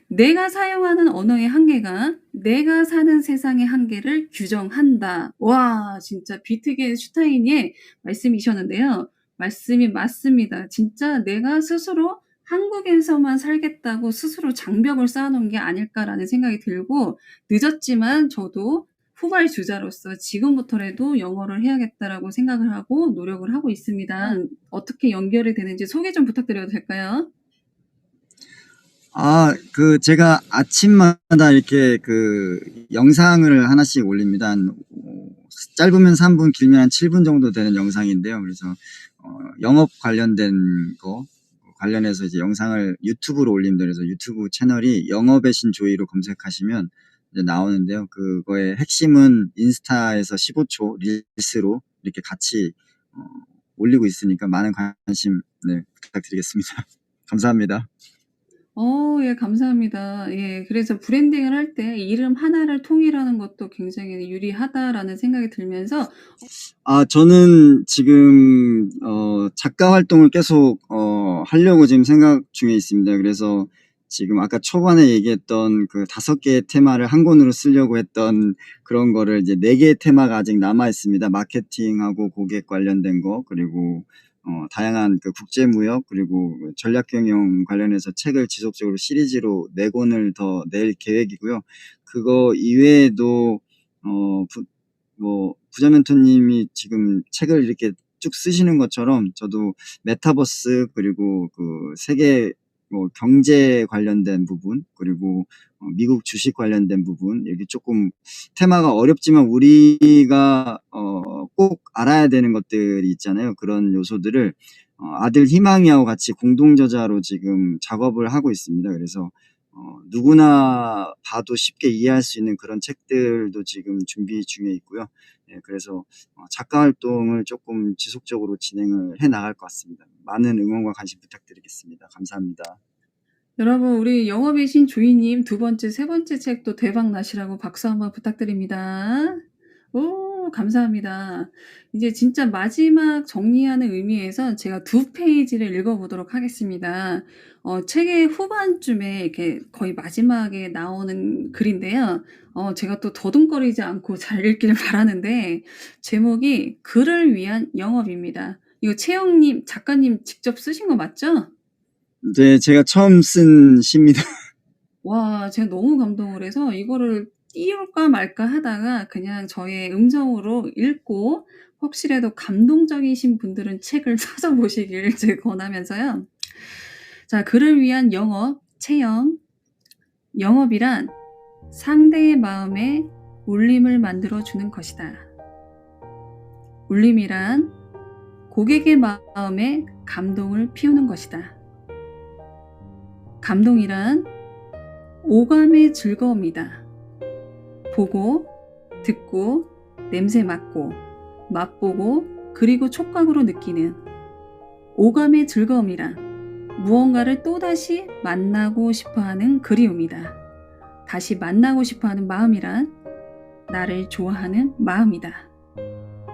내가 사용하는 언어의 한계가 내가 사는 세상의 한계를 규정한다. 와, 진짜 비트겐슈타인의 말씀이셨는데요. 말씀이 맞습니다. 진짜 내가 스스로 한국에서만 살겠다고 스스로 장벽을 쌓아놓은 게 아닐까라는 생각이 들고 늦었지만 저도 후발주자로서 지금부터라도 영어를 해야겠다라고 생각을 하고 노력을 하고 있습니다. 어떻게 연결이 되는지 소개 좀 부탁드려도 될까요? 제가 아침마다 이렇게 영상을 하나씩 올립니다. 짧으면 3분, 길면 한 7분 정도 되는 영상인데요. 그래서, 영업 관련된 거, 관련해서 이제 영상을 유튜브로 올립니다. 그래서 유튜브 채널이 영업의 신 조이로 검색하시면 이제 나오는데요. 그거의 핵심은 인스타에서 15초 릴스로 이렇게 같이, 올리고 있으니까 많은 관심, 네, 부탁드리겠습니다. 감사합니다. 예, 감사합니다. 예, 그래서 브랜딩을 할 때 이름 하나를 통일하는 것도 굉장히 유리하다라는 생각이 들면서 저는 지금 작가 활동을 계속 하려고 지금 생각 중에 있습니다. 그래서 지금 아까 초반에 얘기했던 그 5개의 테마를 한 권으로 쓰려고 했던 그런 거를 이제 4개의 테마가 아직 남아 있습니다. 마케팅하고 고객 관련된 거, 그리고 다양한 국제 무역, 그리고 전략 경영 관련해서 책을 지속적으로 시리즈로 4권을 더 낼 계획이고요. 그거 이외에도 부자 멘토님이 지금 책을 이렇게 쭉 쓰시는 것처럼 저도 메타버스, 그리고 세계 경제 관련된 부분, 그리고 미국 주식 관련된 부분, 여기 조금 테마가 어렵지만 우리가 꼭 알아야 되는 것들이 있잖아요. 그런 요소들을 아들 희망이하고 같이 공동 저자로 지금 작업을 하고 있습니다. 그래서 누구나 봐도 쉽게 이해할 수 있는 그런 책들도 지금 준비 중에 있고요. 예, 그래서 작가 활동을 조금 지속적으로 진행을 해 나갈 것 같습니다. 많은 응원과 관심 부탁드리겠습니다. 감사합니다. 여러분, 우리 영업의 신 조이님 2번째, 3번째 책도 대박 나시라고 박수 한번 부탁드립니다. 오, 감사합니다. 이제 진짜 마지막 정리하는 의미에서 제가 2페이지를 읽어보도록 하겠습니다. 책의 후반쯤에 이렇게 거의 마지막에 나오는 글인데요. 제가 또 더듬거리지 않고 잘 읽기를 바라는데, 제목이 글을 위한 영업입니다. 이거 채영님, 작가님 직접 쓰신 거 맞죠? 네, 제가 처음 쓴 시입니다. 와, 제가 너무 감동을 해서 이거를 띄울까 말까 하다가 그냥 저의 음성으로 읽고 혹시라도 감동적이신 분들은 책을 사서 보시길 제가 권하면서요. 자, 글을 위한 영업, 채영. 영업이란 상대의 마음에 울림을 만들어주는 것이다. 울림이란 고객의 마음에 감동을 피우는 것이다. 감동이란 오감의 즐거움이다. 보고, 듣고, 냄새 맡고, 맛보고, 그리고 촉각으로 느끼는 오감의 즐거움이란 무언가를 또다시 만나고 싶어하는 그리움이다. 다시 만나고 싶어하는 마음이란 나를 좋아하는 마음이다.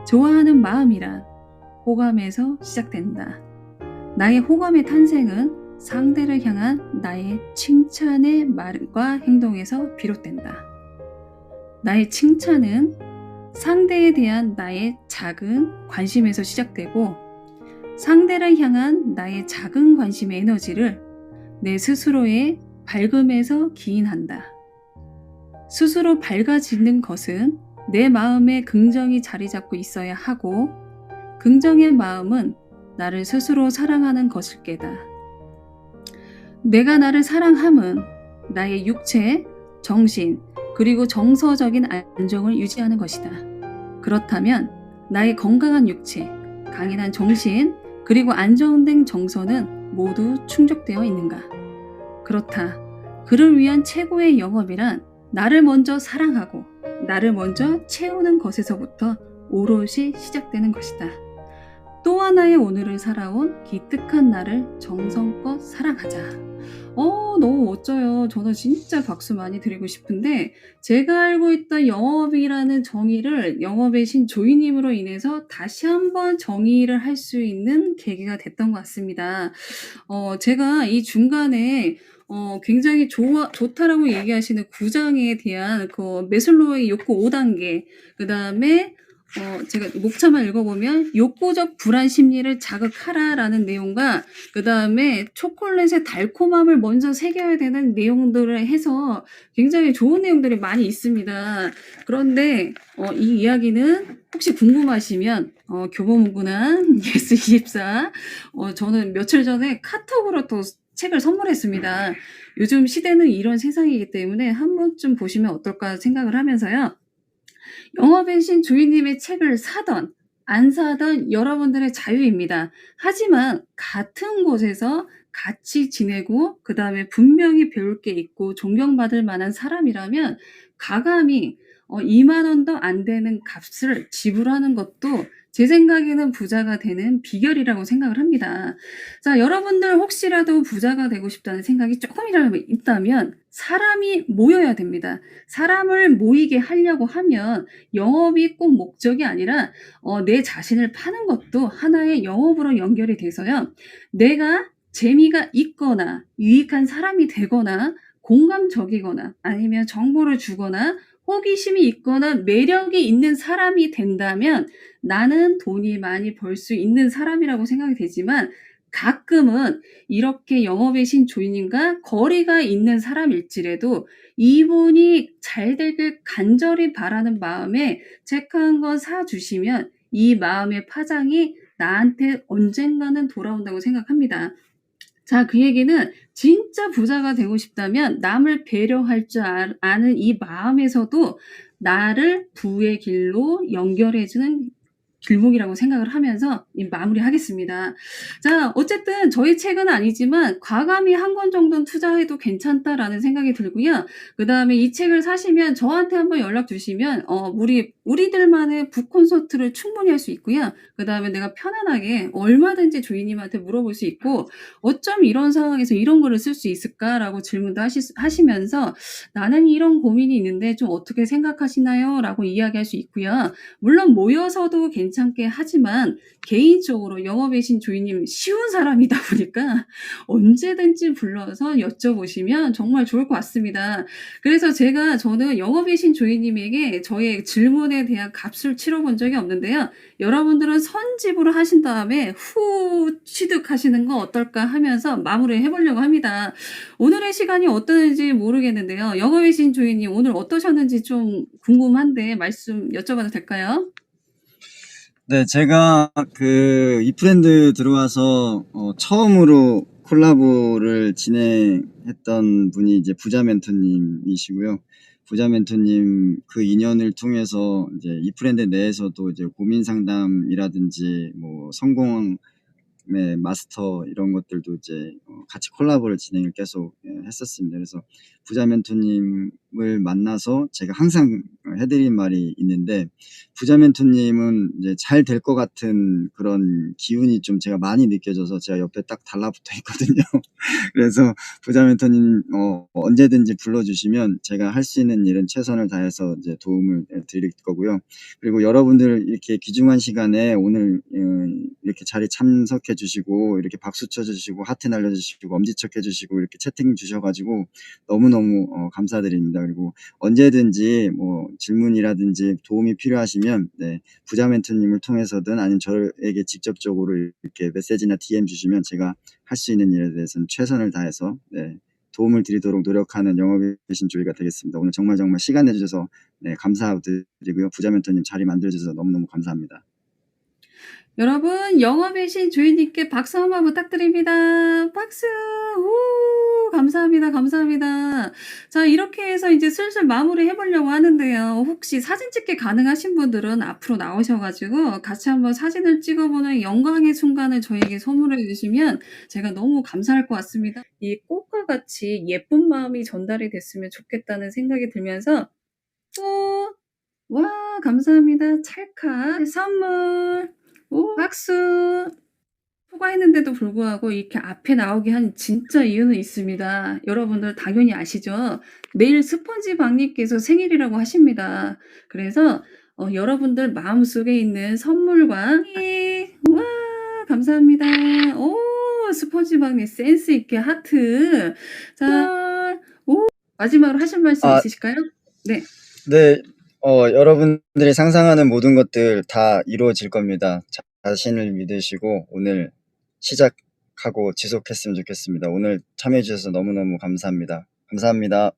좋아하는 마음이란 호감에서 시작된다. 나의 호감의 탄생은 상대를 향한 나의 칭찬의 말과 행동에서 비롯된다. 나의 칭찬은 상대에 대한 나의 작은 관심에서 시작되고 상대를 향한 나의 작은 관심의 에너지를 내 스스로의 밝음에서 기인한다. 스스로 밝아지는 것은 내 마음에 긍정이 자리 잡고 있어야 하고 긍정의 마음은 나를 스스로 사랑하는 것일 게다. 내가 나를 사랑함은 나의 육체, 정신, 그리고 정서적인 안정을 유지하는 것이다. 그렇다면 나의 건강한 육체, 강인한 정신, 그리고 안정된 정서는 모두 충족되어 있는가? 그렇다. 그를 위한 최고의 영업이란 나를 먼저 사랑하고 나를 먼저 채우는 것에서부터 오롯이 시작되는 것이다. 또 하나의 오늘을 살아온 기특한 나를 정성껏 사랑하자. 너무 멋져요. 저는 진짜 박수 많이 드리고 싶은데 제가 알고 있던 영업이라는 정의를 영업의 신 조이님으로 인해서 다시 한번 정의를 할 수 있는 계기가 됐던 것 같습니다. 제가 이 중간에 굉장히 좋다라고 얘기하시는 9장에 대한 메슬로우의 욕구 5단계, 그 다음에 제가 목차만 읽어보면 욕구적 불안 심리를 자극하라라는 내용과 그 다음에 초콜릿의 달콤함을 먼저 새겨야 되는 내용들을 해서 굉장히 좋은 내용들이 많이 있습니다. 그런데 이 이야기는 혹시 궁금하시면 교보문고난 예스24 저는 며칠 전에 카톡으로 또 책을 선물했습니다. 요즘 시대는 이런 세상이기 때문에 한 번쯤 보시면 어떨까 생각을 하면서요. 영업의 신 주인님의 책을 사던 안 사던 여러분들의 자유입니다. 하지만 같은 곳에서 같이 지내고 그다음에 분명히 배울 게 있고 존경받을 만한 사람이라면 가감히 2만 원도 안 되는 값을 지불하는 것도 제 생각에는 부자가 되는 비결이라고 생각을 합니다. 자, 여러분들 혹시라도 부자가 되고 싶다는 생각이 조금이라도 있다면 사람이 모여야 됩니다. 사람을 모이게 하려고 하면 영업이 꼭 목적이 아니라 내 자신을 파는 것도 하나의 영업으로 연결이 돼서요. 내가 재미가 있거나 유익한 사람이 되거나 공감적이거나 아니면 정보를 주거나 호기심이 있거나 매력이 있는 사람이 된다면 나는 돈이 많이 벌 수 있는 사람이라고 생각이 되지만 가끔은 이렇게 영업의 신 조이님과 거리가 있는 사람일지라도 이분이 잘 되길 간절히 바라는 마음에 책 한 권 사주시면 이 마음의 파장이 나한테 언젠가는 돌아온다고 생각합니다. 자, 그 얘기는 진짜 부자가 되고 싶다면 남을 배려할 줄 아는 이 마음에서도 나를 부의 길로 연결해주는 길목이라고 생각을 하면서 마무리하겠습니다. 자, 어쨌든 저희 책은 아니지만 과감히 한 권 정도는 투자해도 괜찮다라는 생각이 들고요. 그 다음에 이 책을 사시면 저한테 한번 연락 주시면 우리들만의 북 콘서트를 충분히 할 수 있고요. 그 다음에 내가 편안하게 얼마든지 주인님한테 물어볼 수 있고 어쩜 이런 상황에서 이런 거를 쓸 수 있을까라고 질문도 하시면서 나는 이런 고민이 있는데 좀 어떻게 생각하시나요? 라고 이야기할 수 있고요. 물론 모여서도 괜찮게 하지만 개인적으로 영업의 신 주인님 쉬운 사람이다 보니까 언제든지 불러서 여쭤보시면 정말 좋을 것 같습니다. 그래서 저는 영업의 신 주인님에게 저의 질문에 대한 값을 치러본 적이 없는데요. 여러분들은 선지불을 하신 다음에 후 취득하시는 거 어떨까 하면서 마무리해 보려고 합니다. 오늘의 시간이 어떠는지 모르겠는데요. 영업의 신 주인님 오늘 어떠셨는지 좀 궁금한데 말씀 여쭤봐도 될까요? 네, 제가 이프렌드 들어와서 처음으로 콜라보를 진행했던 분이 이제 부자 멘토님이시고요. 부자 멘토님 그 인연을 통해서 이제 이프렌드 내에서도 이제 고민 상담이라든지 뭐 성공의 마스터 이런 것들도 이제 같이 콜라보를 진행을 계속 했었습니다. 그래서 부자 멘토님을 만나서 제가 항상 해드린 말이 있는데 부자 멘토님은 이제 잘 될 것 같은 그런 기운이 좀 제가 많이 느껴져서 제가 옆에 딱 달라붙어 있거든요. 그래서 부자 멘토님 언제든지 불러주시면 제가 할 수 있는 일은 최선을 다해서 이제 도움을 드릴 거고요. 그리고 여러분들 이렇게 귀중한 시간에 오늘 이렇게 자리 참석해 주시고 이렇게 박수 쳐 주시고 하트 날려 주시고 엄지척 해 주시고 이렇게 채팅 주셔 가지고 너무너무 감사드립니다. 그리고 언제든지 뭐 질문이라든지 도움이 필요하시면 부자 멘토님을 통해서든 아니면 저에게 직접적으로 이렇게 메시지나 DM 주시면 제가 할 수 있는 일에 대해서는 최선을 다해서 도움을 드리도록 노력하는 영업의 신 조이가 되겠습니다. 오늘 정말 시간 내주셔서 감사드리고요. 부자 멘토님 자리 만들어주셔서 너무너무 감사합니다. 여러분 영업의 신 주인님께 박수 한번 부탁드립니다. 박수! 우! 감사합니다. 감사합니다. 자, 이렇게 해서 이제 슬슬 마무리해 보려고 하는데요. 혹시 사진 찍기 가능하신 분들은 앞으로 나오셔 가지고 같이 한번 사진을 찍어보는 영광의 순간을 저에게 선물해 주시면 제가 너무 감사할 것 같습니다. 이 꽃과 같이 예쁜 마음이 전달이 됐으면 좋겠다는 생각이 들면서 와, 감사합니다. 찰칵 선물. 오, 박수. 초과했는데도 불구하고 이렇게 앞에 나오게 한 진짜 이유는 있습니다. 여러분들 당연히 아시죠? 내일 스펀지박님께서 생일이라고 하십니다. 그래서 여러분들 마음속에 있는 선물과 와, 감사합니다. 오, 스펀지박님 센스 있게 하트. 자, 오, 마지막으로 하실 말씀 있으실까요? 네. 네, 여러분들이 상상하는 모든 것들 다 이루어질 겁니다. 자신을 믿으시고 오늘 시작하고 지속했으면 좋겠습니다. 오늘 참여해 주셔서 너무너무 감사합니다. 감사합니다.